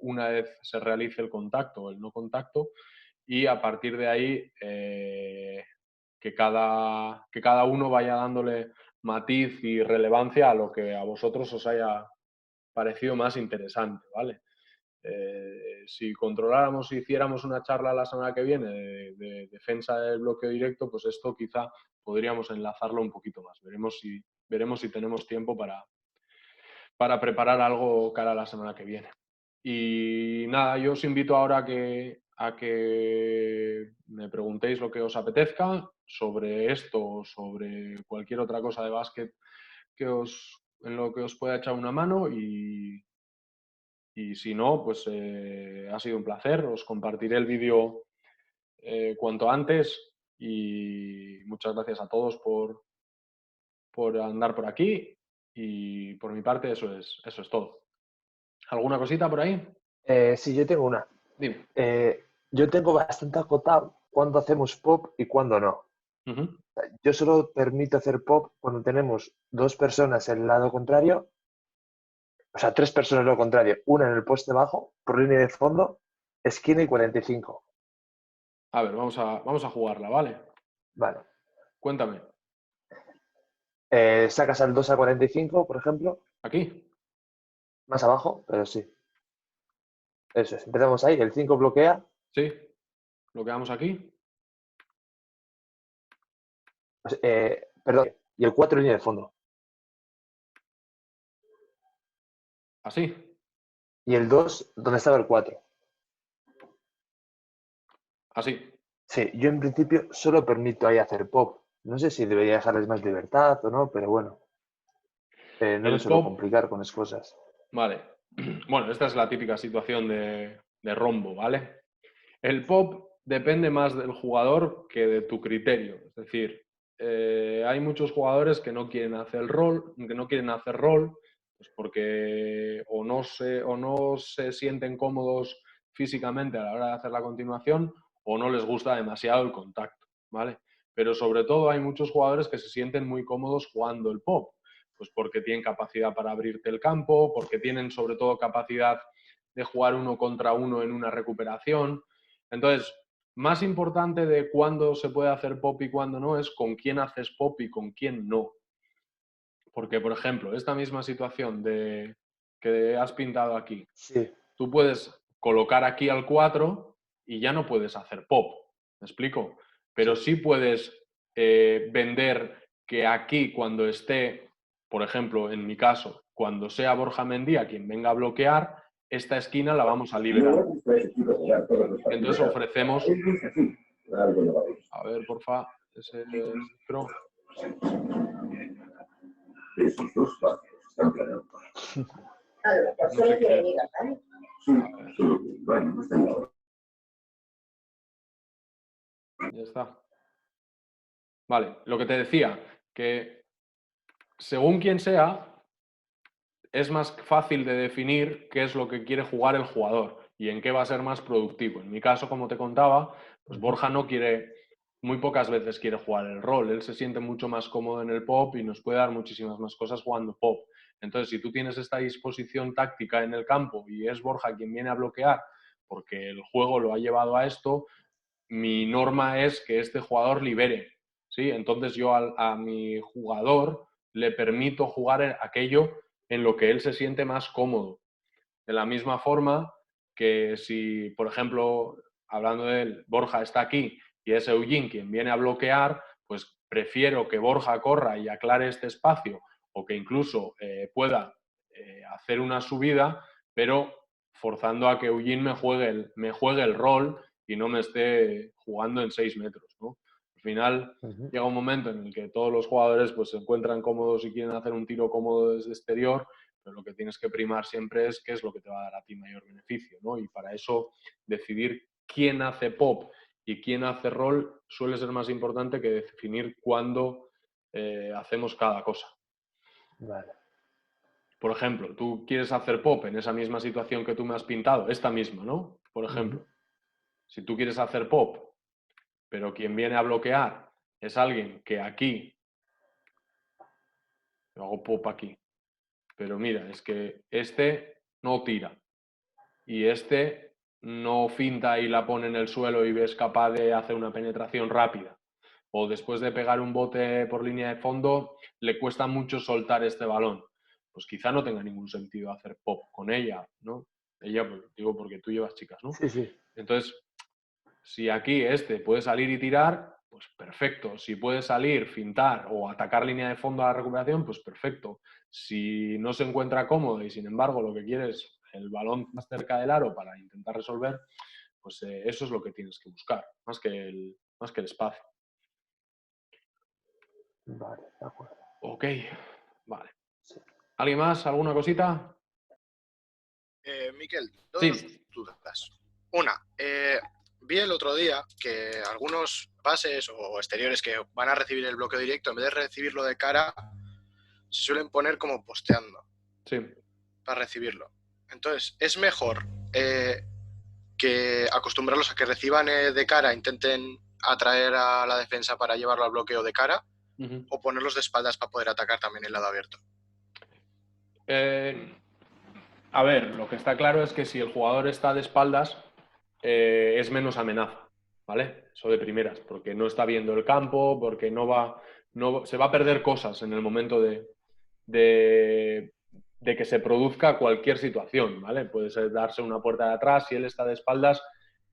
una vez se realice el contacto o el no contacto, y a partir de ahí que cada uno vaya dándole matiz y relevancia a lo que a vosotros os haya parecido más interesante, ¿vale? Si controláramos, si hiciéramos una charla la semana que viene de defensa del bloqueo directo, pues esto quizá podríamos enlazarlo un poquito más. Veremos si tenemos tiempo para preparar algo cara a la semana que viene. Y nada, yo os invito ahora a que me preguntéis lo que os apetezca sobre esto o sobre cualquier otra cosa de básquet en lo que os pueda echar una mano y si no, pues ha sido un placer. Os compartiré el vídeo cuanto antes y muchas gracias a todos por andar por aquí y por mi parte eso es todo. ¿Alguna cosita por ahí? Sí, yo tengo una. Dime. Yo tengo bastante acotado cuándo hacemos pop y cuándo no. Uh-huh. Yo solo permito hacer pop cuando tenemos dos personas en el lado contrario, o sea, tres personas en lo contrario, una en el poste bajo, por línea de fondo, esquina y 45. A ver, vamos a jugarla, ¿vale? Vale. Cuéntame. Sacas al 2 a 45, por ejemplo. ¿Aquí? Más abajo, pero sí. Eso es. Empezamos ahí. El 5 bloquea. Sí. ¿Lo quedamos aquí? Pues, perdón. Y el 4 línea de fondo. Así. Y el 2, ¿dónde estaba el 4? Así. Sí, yo en principio solo permito ahí hacer pop. No sé si debería dejarles más libertad o no, pero bueno. No me suelo complicar con las cosas. Vale. Bueno, esta es la típica situación de rombo, ¿vale? El pop depende más del jugador que de tu criterio. Es decir, hay muchos jugadores que no quieren hacer rol, pues porque o no se sienten cómodos físicamente a la hora de hacer la continuación o no les gusta demasiado el contacto, ¿vale? Pero sobre todo hay muchos jugadores que se sienten muy cómodos jugando el pop, pues porque tienen capacidad para abrirte el campo, porque tienen sobre todo capacidad de jugar uno contra uno en una recuperación. Entonces, más importante de cuándo se puede hacer pop y cuándo no es con quién haces pop y con quién no. Porque, por ejemplo, esta misma situación que has pintado aquí, sí. Tú puedes colocar aquí al 4 y ya no puedes hacer pop, ¿me explico? Pero sí puedes vender que aquí cuando esté, por ejemplo, en mi caso, cuando sea Borja Mendia quien venga a bloquear, esta esquina la vamos a liberar. Entonces ofrecemos... A ver, porfa, ese micro. No sé qué... Ya está. Vale, lo que te decía, que según quien sea, es más fácil de definir qué es lo que quiere jugar el jugador y en qué va a ser más productivo. En mi caso, como te contaba, pues Borja no quiere muy pocas veces quiere jugar el rol. Él se siente mucho más cómodo en el pop y nos puede dar muchísimas más cosas jugando pop. Entonces, si tú tienes esta disposición táctica en el campo y es Borja quien viene a bloquear porque el juego lo ha llevado a esto, mi norma es que este jugador libere, ¿sí? Entonces yo a mi jugador le permito jugar aquello en lo que él se siente más cómodo. De la misma forma que si, por ejemplo, hablando de él, Borja está aquí y es Eugene quien viene a bloquear, pues prefiero que Borja corra y aclare este espacio o que incluso pueda hacer una subida, pero forzando a que Eugene me juegue el rol y no me esté jugando en 6 metros, ¿no? Al final llega un momento en el que todos los jugadores pues, se encuentran cómodos y quieren hacer un tiro cómodo desde exterior, pero lo que tienes que primar siempre es qué es lo que te va a dar a ti mayor beneficio, ¿no? Y para eso decidir quién hace pop y quién hace rol suele ser más importante que definir cuándo hacemos cada cosa. Vale. Por ejemplo, tú quieres hacer pop en esa misma situación que tú me has pintado, esta misma, ¿no? Por ejemplo, si tú quieres hacer pop, pero quien viene a bloquear es alguien que aquí, yo hago pop aquí, pero mira, es que este no tira y este no finta y la pone en el suelo y es capaz de hacer una penetración rápida. O después de pegar un bote por línea de fondo, le cuesta mucho soltar este balón. Pues quizá no tenga ningún sentido hacer pop con ella, ¿no? Ella, pues, digo, porque tú llevas chicas, ¿no? Sí, sí. Entonces, si aquí este puede salir y tirar, pues perfecto. Si puede salir, fintar o atacar línea de fondo a la recuperación, pues perfecto. Si no se encuentra cómodo y sin embargo lo que quiere es el balón más cerca del aro para intentar resolver, pues eso es lo que tienes que buscar, más que el espacio. Vale, de acuerdo. Ok, vale. Sí. ¿Alguien más? ¿Alguna cosita? Miquel, dos Sí. dudas. Una, vi el otro día que algunos bases o exteriores que van a recibir el bloqueo directo, en vez de recibirlo de cara, se suelen poner como posteando Sí. para recibirlo. Entonces, es mejor que acostumbrarlos a que reciban de cara, intenten atraer a la defensa para llevarlo al bloqueo de cara, o ponerlos de espaldas para poder atacar también el lado abierto. A ver, lo que está claro es que si el jugador está de espaldas, es menos amenaza, ¿vale? Eso de primeras, porque no está viendo el campo, porque se va a perder cosas en el momento de que se produzca cualquier situación, ¿vale? Puede ser darse una puerta de atrás, si él está de espaldas,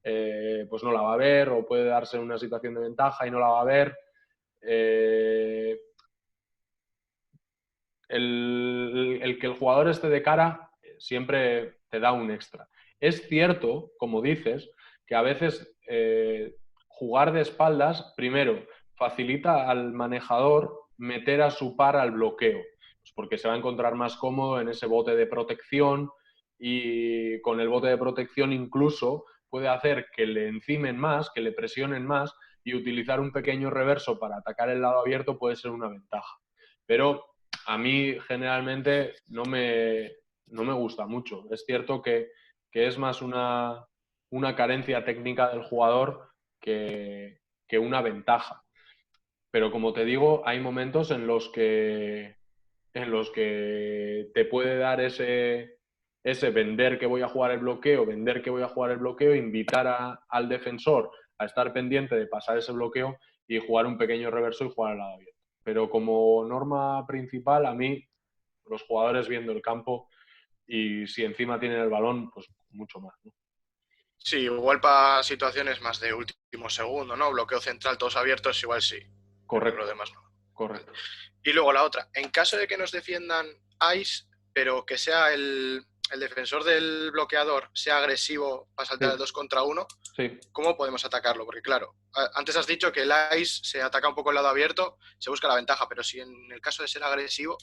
pues no la va a ver, o puede darse una situación de ventaja y no la va a ver. El que el jugador esté de cara siempre te da un extra. Es cierto, como dices, que a veces jugar de espaldas, primero, facilita al manejador meter a su par al bloqueo, pues porque se va a encontrar más cómodo en ese bote de protección y con el bote de protección incluso puede hacer que le encimen más, que le presionen más y utilizar un pequeño reverso para atacar el lado abierto puede ser una ventaja. Pero a mí generalmente no me gusta mucho. Es cierto que es más una carencia técnica del jugador que una ventaja. Pero como te digo, hay momentos en los que te puede dar ese vender que voy a jugar el bloqueo, vender que voy a jugar el bloqueo, invitar al defensor a estar pendiente de pasar ese bloqueo y jugar un pequeño reverso y jugar al lado abierto. Pero como norma principal, a mí, los jugadores viendo el campo y si encima tienen el balón, pues mucho más, ¿no? Sí, igual para situaciones más de último segundo, ¿no? Bloqueo central, todos abiertos, igual sí. Correcto. Pero lo demás no. Correcto. Y luego la otra, en caso de que nos defiendan ICE, pero que sea el defensor del bloqueador sea agresivo para saltar el 2 contra 1, sí. ¿Cómo podemos atacarlo? Porque claro, antes has dicho que el ICE se ataca un poco el lado abierto, se busca la ventaja, pero si en el caso de ser agresivo,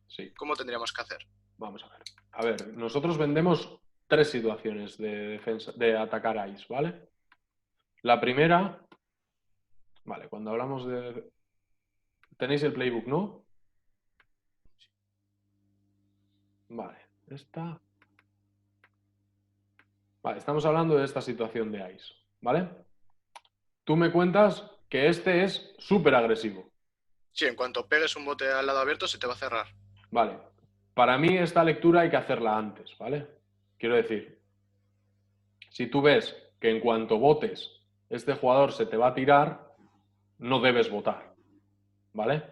sí. ¿Cómo tendríamos que hacer? Vamos a ver. A ver, nosotros vendemos 3 situaciones de defensa, de atacar a ICE, ¿vale? La primera, vale, cuando hablamos de... ¿Tenéis el playbook, no? Vale, esta... Vale, estamos hablando de esta situación de ICE, ¿vale? Tú me cuentas que este es súper agresivo. Sí, en cuanto pegues un bote al lado abierto se te va a cerrar. Vale. Para mí esta lectura hay que hacerla antes, ¿vale? Quiero decir, si tú ves que en cuanto botes este jugador se te va a tirar, no debes votar, ¿vale?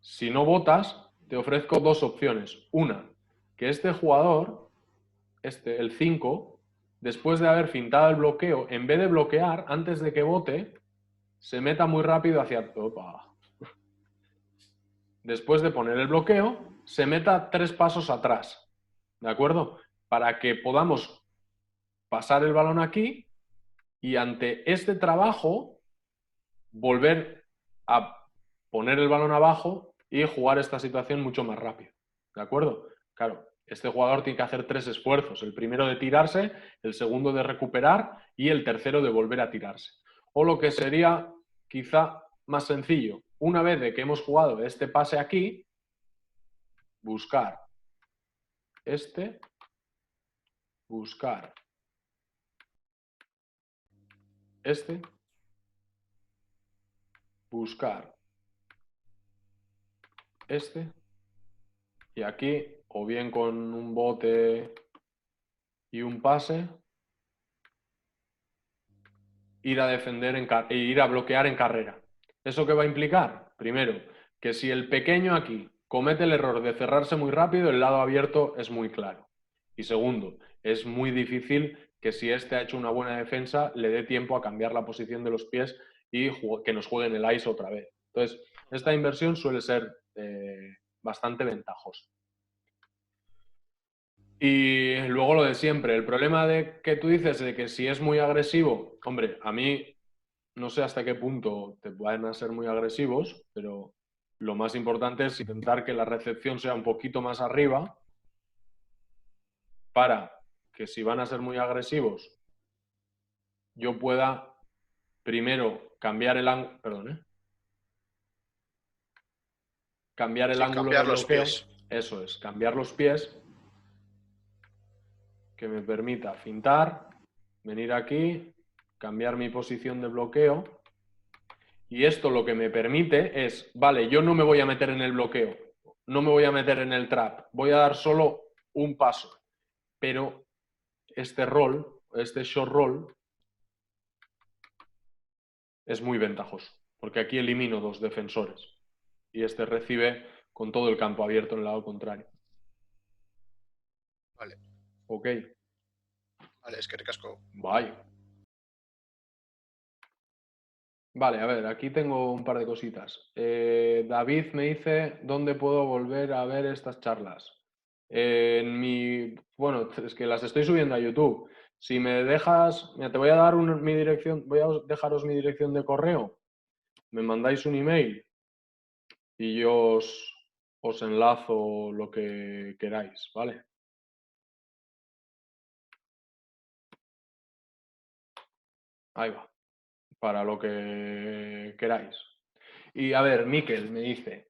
Si no votas, te ofrezco dos opciones. Una, que este jugador, el 5, después de haber fintado el bloqueo, en vez de bloquear, antes de que vote, se meta muy rápido hacia... Opa. Después de poner el bloqueo, se meta 3 pasos atrás, ¿de acuerdo? Para que podamos pasar el balón aquí y ante este trabajo volver a poner el balón abajo y jugar esta situación mucho más rápido, ¿de acuerdo? Claro, este jugador tiene que hacer 3 esfuerzos, el primero de tirarse, el segundo de recuperar y el tercero de volver a tirarse. O lo que sería quizá más sencillo, una vez de que hemos jugado este pase aquí, buscar buscar buscar y aquí, o bien con un bote y un pase, ir a defender e ir a bloquear en carrera. ¿Eso qué va a implicar? Primero, que si el pequeño aquí comete el error de cerrarse muy rápido, el lado abierto es muy claro. Y segundo, es muy difícil que si este ha hecho una buena defensa, le dé tiempo a cambiar la posición de los pies y que nos jueguen el ice otra vez. Entonces, esta inversión suele ser bastante ventajosa. Y luego lo de siempre, el problema de que tú dices de que si es muy agresivo, hombre, a mí no sé hasta qué punto te van a ser muy agresivos, pero lo más importante es intentar que la recepción sea un poquito más arriba para que si van a ser muy agresivos, yo pueda primero cambiar el ángulo, perdón, cambiar el Sí, ángulo cambiar de los bloqueo, pies. eso es, cambiar los pies, que me permita fintar, venir aquí, cambiar mi posición de bloqueo, y esto lo que me permite es, vale, yo no me voy a meter en el bloqueo, no me voy a meter en el trap, voy a dar solo un paso, pero este roll, este short roll, es muy ventajoso, porque aquí elimino 2 defensores y este recibe con todo el campo abierto en el lado contrario. Vale. Ok. Vale, es que ricasco. Bye. Vale, a ver, aquí tengo un par de cositas. David me dice, ¿dónde puedo volver a ver estas charlas? Bueno, es que las estoy subiendo a YouTube. Si me dejas, mira, te voy a dar mi dirección, voy a dejaros mi dirección de correo. Me mandáis un email y yo os enlazo lo que queráis, ¿vale? Ahí va, para lo que queráis. Y a ver, Miquel me dice,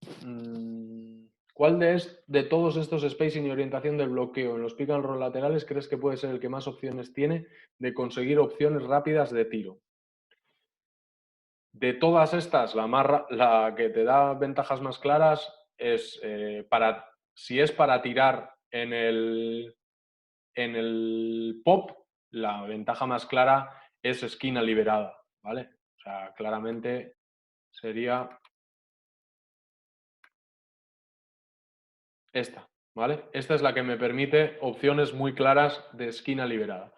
¿cuál de todos estos spacing y orientación del bloqueo en los pick and roll laterales crees que puede ser el que más opciones tiene de conseguir opciones rápidas de tiro? De todas estas, la que te da ventajas más claras es si es para tirar en el pop, la ventaja más clara es esquina liberada, ¿vale? O sea, claramente sería esta, ¿vale? Esta es la que me permite opciones muy claras de esquina liberada.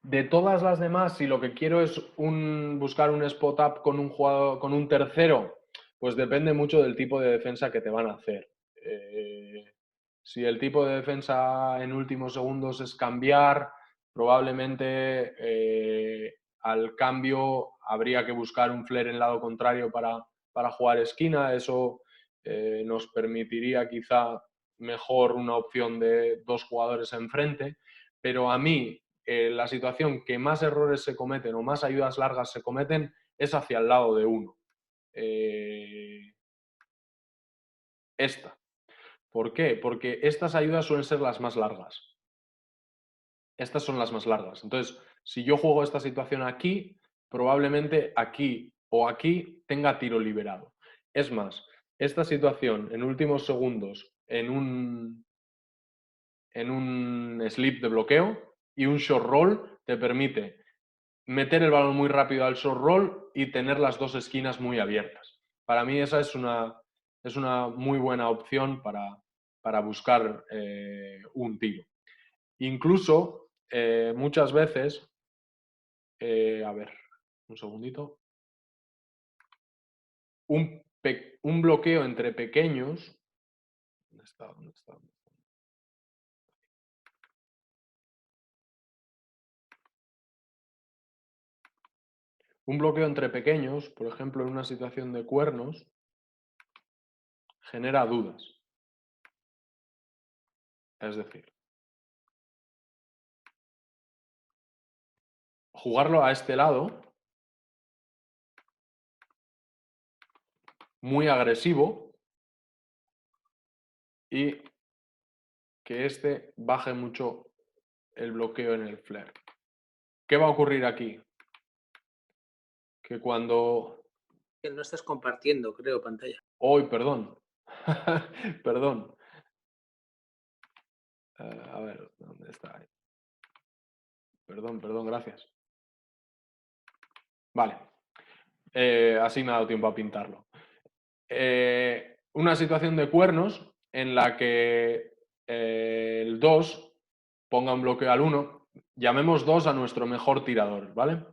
De todas las demás, si lo que quiero es buscar un spot up con un jugador, con un tercero, pues depende mucho del tipo de defensa que te van a hacer. Si el tipo de defensa en últimos segundos es cambiar, probablemente al cambio habría que buscar un flare en lado contrario para jugar esquina. Eso nos permitiría quizá mejor una opción de 2 jugadores enfrente, pero a mí la situación que más errores se cometen o más ayudas largas se cometen es hacia el lado de uno. Esta. ¿Por qué? Porque estas ayudas suelen ser las más largas. Estas son las más largas. Entonces, si yo juego esta situación aquí, probablemente aquí o aquí tenga tiro liberado. Es más, esta situación en últimos segundos en un slip de bloqueo y un short roll te permite meter el balón muy rápido al short roll y tener las dos esquinas muy abiertas. Para mí esa es una muy buena opción para buscar un tiro. Incluso muchas veces, a ver, un segundito, un bloqueo entre pequeños. ¿Dónde está? ¿Dónde está? Un bloqueo entre pequeños, por ejemplo, en una situación de cuernos, genera dudas. Es decir, jugarlo a este lado, muy agresivo, y que este baje mucho el bloqueo en el flare. ¿Qué va a ocurrir aquí? Que cuando... No estás compartiendo, creo, pantalla. ¡Hoy, perdón! Perdón. A ver, ¿dónde está? Perdón, gracias. Vale. Así me ha dado tiempo a pintarlo. Una situación de cuernos en la que el 2 ponga un bloqueo al 1. Llamemos 2 a nuestro mejor tirador, ¿vale?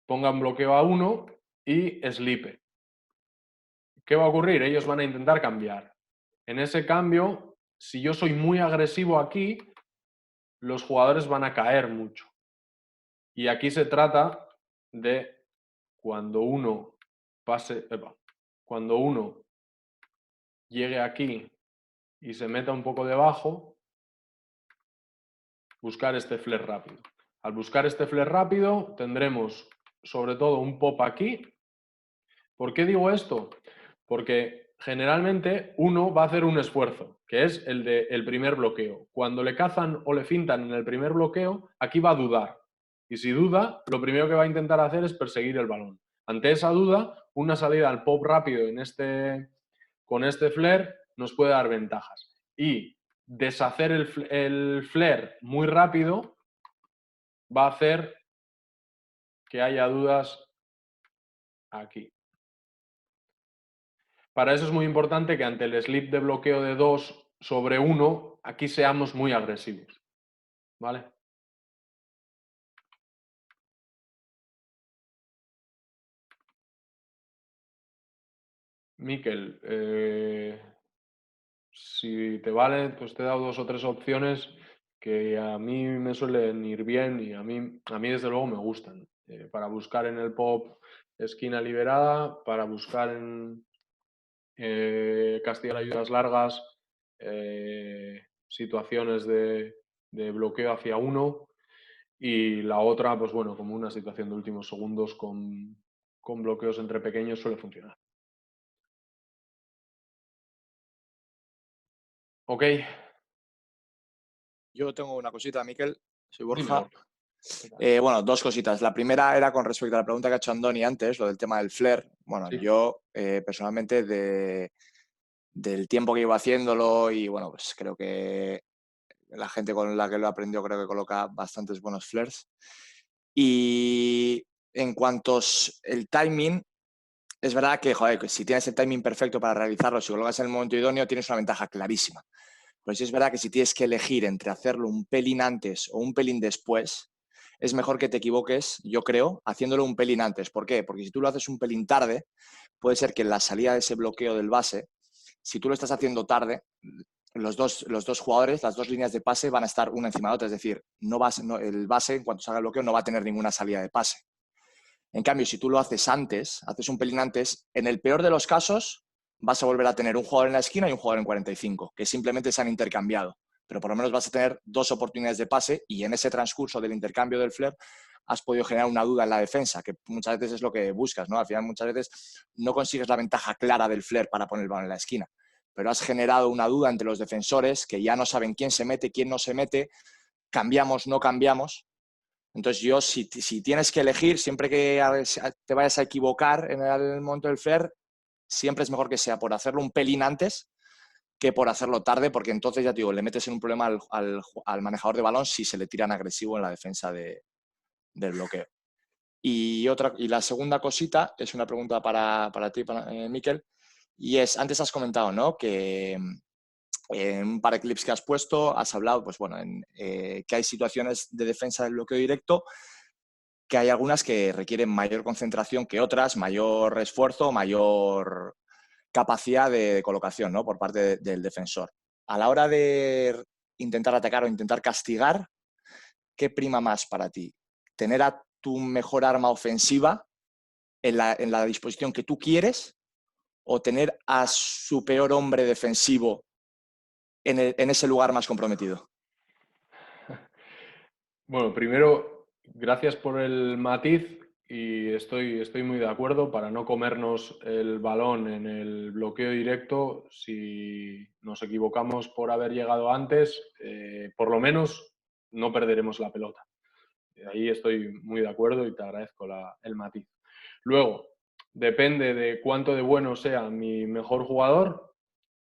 Ponga un bloqueo a 1 y slipe. ¿Qué va a ocurrir? Ellos van a intentar cambiar. En ese cambio, si yo soy muy agresivo aquí, los jugadores van a caer mucho. Y aquí se trata de cuando uno pase, cuando uno llegue aquí y se meta un poco debajo, buscar este flare rápido. Al buscar este flare rápido, tendremos sobre todo un pop aquí. ¿Por qué digo esto? Porque generalmente uno va a hacer un esfuerzo, que es el del primer bloqueo. Cuando le cazan o le fintan en el primer bloqueo, aquí va a dudar. Y si duda, lo primero que va a intentar hacer es perseguir el balón. Ante esa duda, una salida al pop rápido con este flare nos puede dar ventajas. Y deshacer el flare muy rápido va a hacer que haya dudas aquí. Para eso es muy importante que ante el slip de bloqueo de 2 sobre 1, aquí seamos muy agresivos. ¿Vale? Miquel, si te vale, pues te he dado 2 o 3 opciones que a mí me suelen ir bien y a mí desde luego me gustan. Para buscar en el pop esquina liberada, para buscar en castigar ayudas largas, situaciones de bloqueo hacia 1, y la otra, pues bueno, como una situación de últimos segundos con bloqueos entre pequeños suele funcionar. Ok. Yo tengo una cosita, Miquel. Soy Dime, Borja. Borja. Bueno, dos cositas. La primera era con respecto a la pregunta que ha hecho Andoni antes, lo del tema del flare. Bueno, Sí. yo personalmente del tiempo que llevo haciéndolo y bueno, pues creo que la gente con la que lo aprendió creo que coloca bastantes buenos flares. Y en cuanto al timing, es verdad que, joder, que si tienes el timing perfecto para realizarlo, si lo colocas en el momento idóneo, tienes una ventaja clarísima. Pero sí es verdad que si tienes que elegir entre hacerlo un pelín antes o un pelín después, es mejor que te equivoques, yo creo, haciéndolo un pelín antes. ¿Por qué? Porque si tú lo haces un pelín tarde, puede ser que en la salida de ese bloqueo del base, si tú lo estás haciendo tarde, los dos jugadores, las dos líneas de pase van a estar una encima de otra. Es decir, el base, en cuanto salga el bloqueo, no va a tener ninguna salida de pase. En cambio, si tú lo haces antes, haces un pelín antes, en el peor de los casos vas a volver a tener un jugador en la esquina y un jugador en 45, que simplemente se han intercambiado. Pero por lo menos vas a tener dos oportunidades de pase y en ese transcurso del intercambio del flare has podido generar una duda en la defensa, que muchas veces es lo que buscas, ¿no? Al final muchas veces no consigues la ventaja clara del flare para poner el balón en la esquina, pero has generado una duda entre los defensores que ya no saben quién se mete, quién no se mete, cambiamos, no cambiamos. Entonces yo, si tienes que elegir, siempre que te vayas a equivocar en el momento del flare, siempre es mejor que sea por hacerlo un pelín antes que por hacerlo tarde, porque entonces, ya te digo, le metes en un problema al manejador de balón si se le tiran agresivo en la defensa del bloqueo. Y la segunda cosita es una pregunta para ti, Miquel, y es, antes has comentado, ¿no?, que en un par de clips que has puesto has hablado, pues bueno, que hay situaciones de defensa del bloqueo directo, que hay algunas que requieren mayor concentración que otras, mayor esfuerzo, mayor capacidad de colocación, ¿no?, por parte del defensor. A la hora de intentar atacar o intentar castigar, ¿qué prima más para ti? ¿Tener a tu mejor arma ofensiva en la disposición que tú quieres o tener a su peor hombre defensivo en ese lugar más comprometido? Bueno, primero, gracias por el matiz y estoy muy de acuerdo para no comernos el balón en el bloqueo directo. Si nos equivocamos por haber llegado antes, por lo menos no perderemos la pelota. Ahí estoy muy de acuerdo y te agradezco el matiz. Luego, depende de cuánto de bueno sea mi mejor jugador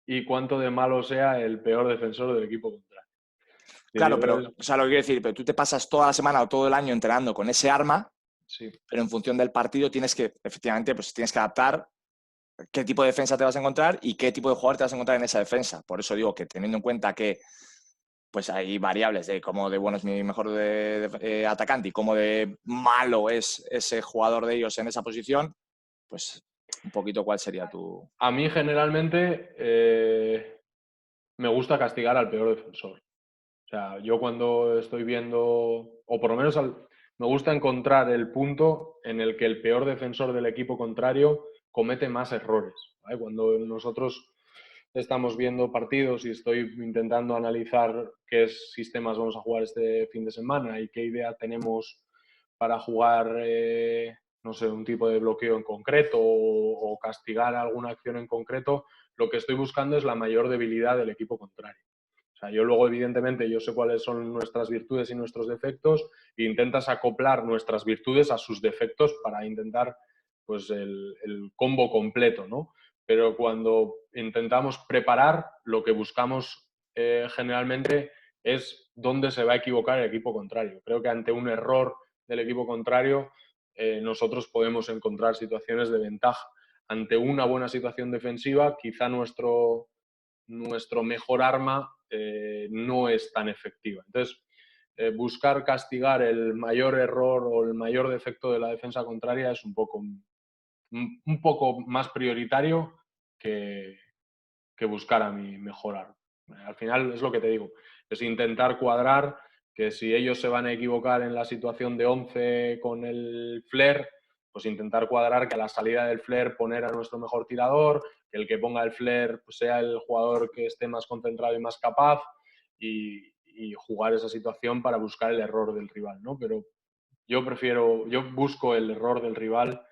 y cuánto de malo sea el peor defensor del equipo contrario. Claro, pero, o sea, lo que quiero decir, pero tú te pasas toda la semana o todo el año entrenando con ese arma, sí, pero en función del partido tienes que, efectivamente, pues tienes que adaptar qué tipo de defensa te vas a encontrar y qué tipo de jugador te vas a encontrar en esa defensa. Por eso digo que teniendo en cuenta que pues hay variables de cómo de bueno es mi mejor atacante y cómo de malo es ese jugador de ellos en esa posición, pues un poquito cuál sería tu... A mí generalmente me gusta castigar al peor defensor. O sea, yo cuando estoy viendo, o por lo menos me gusta encontrar el punto en el que el peor defensor del equipo contrario comete más errores, ¿vale? Cuando nosotros estamos viendo partidos y estoy intentando analizar qué sistemas vamos a jugar este fin de semana y qué idea tenemos para jugar, no sé, un tipo de bloqueo en concreto o castigar alguna acción en concreto, lo que estoy buscando es la mayor debilidad del equipo contrario. O sea, yo luego, evidentemente, yo sé cuáles son nuestras virtudes y nuestros defectos e intentas acoplar nuestras virtudes a sus defectos para intentar, pues, el combo completo, ¿no? Pero cuando intentamos preparar, lo que buscamos generalmente es dónde se va a equivocar el equipo contrario. Creo que ante un error del equipo contrario, nosotros podemos encontrar situaciones de ventaja. Ante una buena situación defensiva, quizá nuestro mejor arma no es tan efectiva. Entonces, buscar castigar el mayor error o el mayor defecto de la defensa contraria es un poco más prioritario que buscar a mi mejor arma. Al final es lo que te digo, es intentar cuadrar que si ellos se van a equivocar en la situación de 11 con el flare, pues intentar cuadrar que a la salida del flare poner a nuestro mejor tirador, que el que ponga el flare pues sea el jugador que esté más concentrado y más capaz y jugar esa situación para buscar el error del rival, ¿no? Pero yo busco el error del rival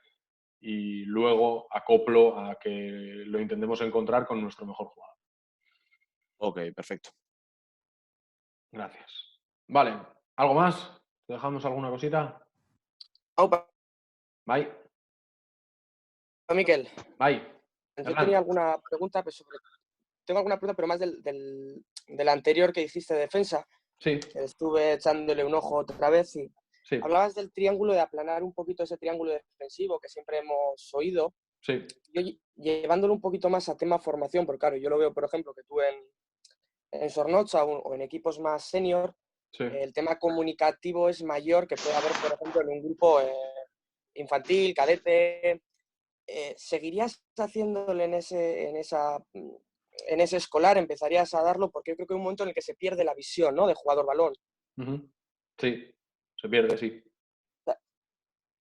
y luego acoplo a que lo intentemos encontrar con nuestro mejor jugador. Ok, perfecto. Gracias. Vale, ¿algo más? ¿Te dejamos alguna cosita? Aupa, Bye. Miquel, Bye. yo Hernán. tenía alguna pregunta, tengo alguna pregunta, pero más del anterior que hiciste de defensa. Sí, Estuve echándole un ojo otra vez y sí, hablabas del triángulo, de aplanar un poquito ese triángulo defensivo que siempre hemos oído. sí, Yo llevándolo un poquito más a tema formación, porque claro, yo lo veo, por ejemplo, que tú en Sornocha o en equipos más senior, sí. el tema comunicativo es mayor que puede haber, por ejemplo, en un grupo infantil, cadete. ¿Seguirías haciéndole en ese escolar? ¿Empezarías a darlo? Porque yo creo que hay un momento en el que se pierde la visión, ¿no?, de jugador-balón. Uh-huh. Sí, se pierde, sí. Se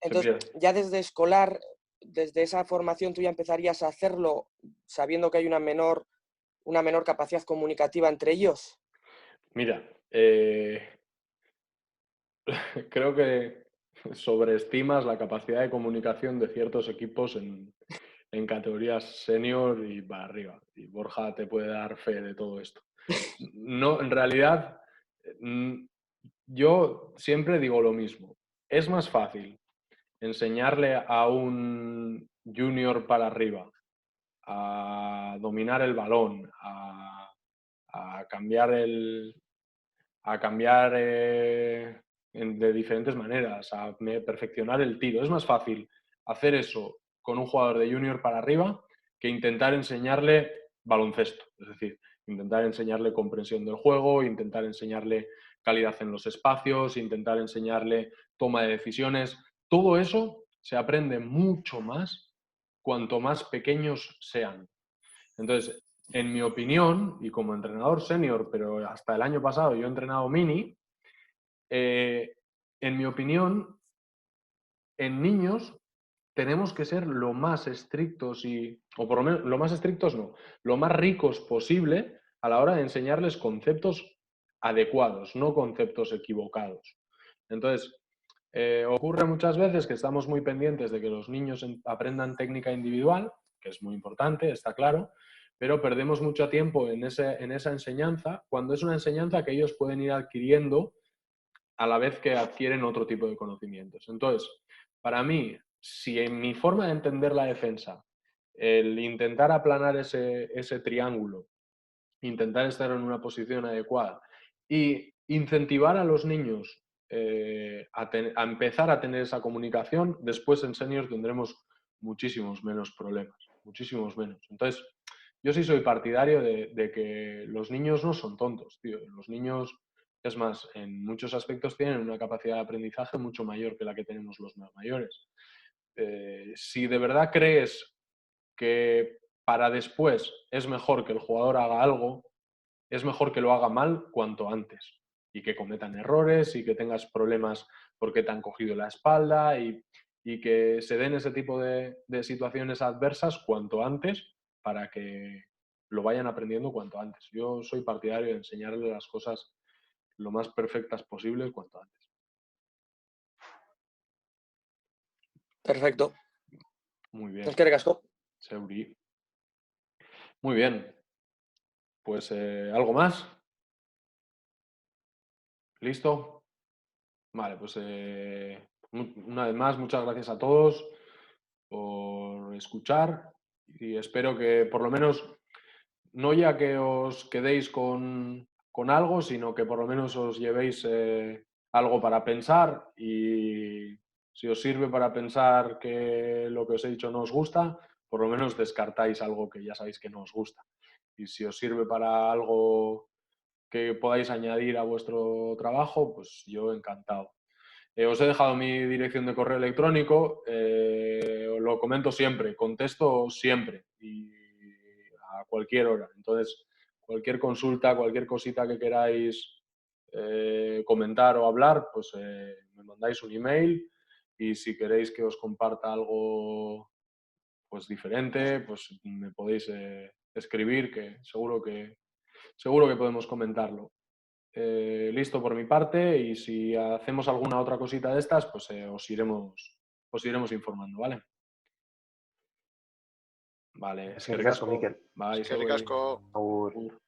Entonces, pierde. ya desde escolar, desde esa formación, tú ya empezarías a hacerlo sabiendo que hay una menor capacidad comunicativa entre ellos. Mira, creo que sobreestimas la capacidad de comunicación de ciertos equipos en categorías senior y para arriba. Y Borja te puede dar fe de todo esto. No, en realidad, yo siempre digo lo mismo. Es más fácil enseñarle a un junior para arriba a dominar el balón, a cambiar de diferentes maneras, a perfeccionar el tiro. Es más fácil hacer eso con un jugador de junior para arriba que intentar enseñarle baloncesto. Es decir, intentar enseñarle comprensión del juego, intentar enseñarle calidad en los espacios, intentar enseñarle toma de decisiones. Todo eso se aprende mucho más cuanto más pequeños sean. Entonces, en mi opinión, y como entrenador senior, pero hasta el año pasado yo he entrenado mini, en mi opinión, en niños tenemos que ser lo más estrictos o por lo menos, lo más estrictos no, lo más ricos posible a la hora de enseñarles conceptos adecuados, no conceptos equivocados. Entonces, ocurre muchas veces que estamos muy pendientes de que los niños aprendan técnica individual, que es muy importante, está claro, pero perdemos mucho tiempo en esa enseñanza, cuando es una enseñanza que ellos pueden ir adquiriendo a la vez que adquieren otro tipo de conocimientos. Entonces, para mí, si en mi forma de entender la defensa, el intentar aplanar ese triángulo, intentar estar en una posición adecuada y incentivar a los niños a empezar a tener esa comunicación, después en seniors tendremos muchísimos menos problemas, muchísimos menos. Entonces, yo sí soy partidario de que los niños no son tontos, tío. Los niños, es más, en muchos aspectos tienen una capacidad de aprendizaje mucho mayor que la que tenemos los más mayores. Si de verdad crees que para después es mejor que el jugador haga algo, es mejor que lo haga mal cuanto antes y que cometan errores y que tengas problemas porque te han cogido la espalda y que se den ese tipo de situaciones adversas cuanto antes para que lo vayan aprendiendo cuanto antes. Yo soy partidario de enseñarle las cosas lo más perfectas posibles cuanto antes. Perfecto. Muy bien. Eskerrik asko. Seuri. Muy bien. Pues, ¿algo más? ¿Listo? Vale, pues una vez más, muchas gracias a todos por escuchar y espero que por lo menos, no ya que os quedéis con algo, sino que por lo menos os llevéis algo para pensar y si os sirve para pensar que lo que os he dicho no os gusta, por lo menos descartáis algo que ya sabéis que no os gusta. Y si os sirve para algo que podáis añadir a vuestro trabajo, pues yo encantado. Os he dejado mi dirección de correo electrónico, os lo comento siempre, contesto siempre y a cualquier hora. Entonces, cualquier consulta, cualquier cosita que queráis comentar o hablar, pues me mandáis un email y si queréis que os comparta algo pues diferente, pues me podéis escribir, que seguro que podemos comentarlo. Listo por mi parte y si hacemos alguna otra cosita de estas, pues os iremos informando, ¿vale? Vale, Eskerrik asko, Mikel. Bai, Eskerrik zeuri. asko. Agur. Agur.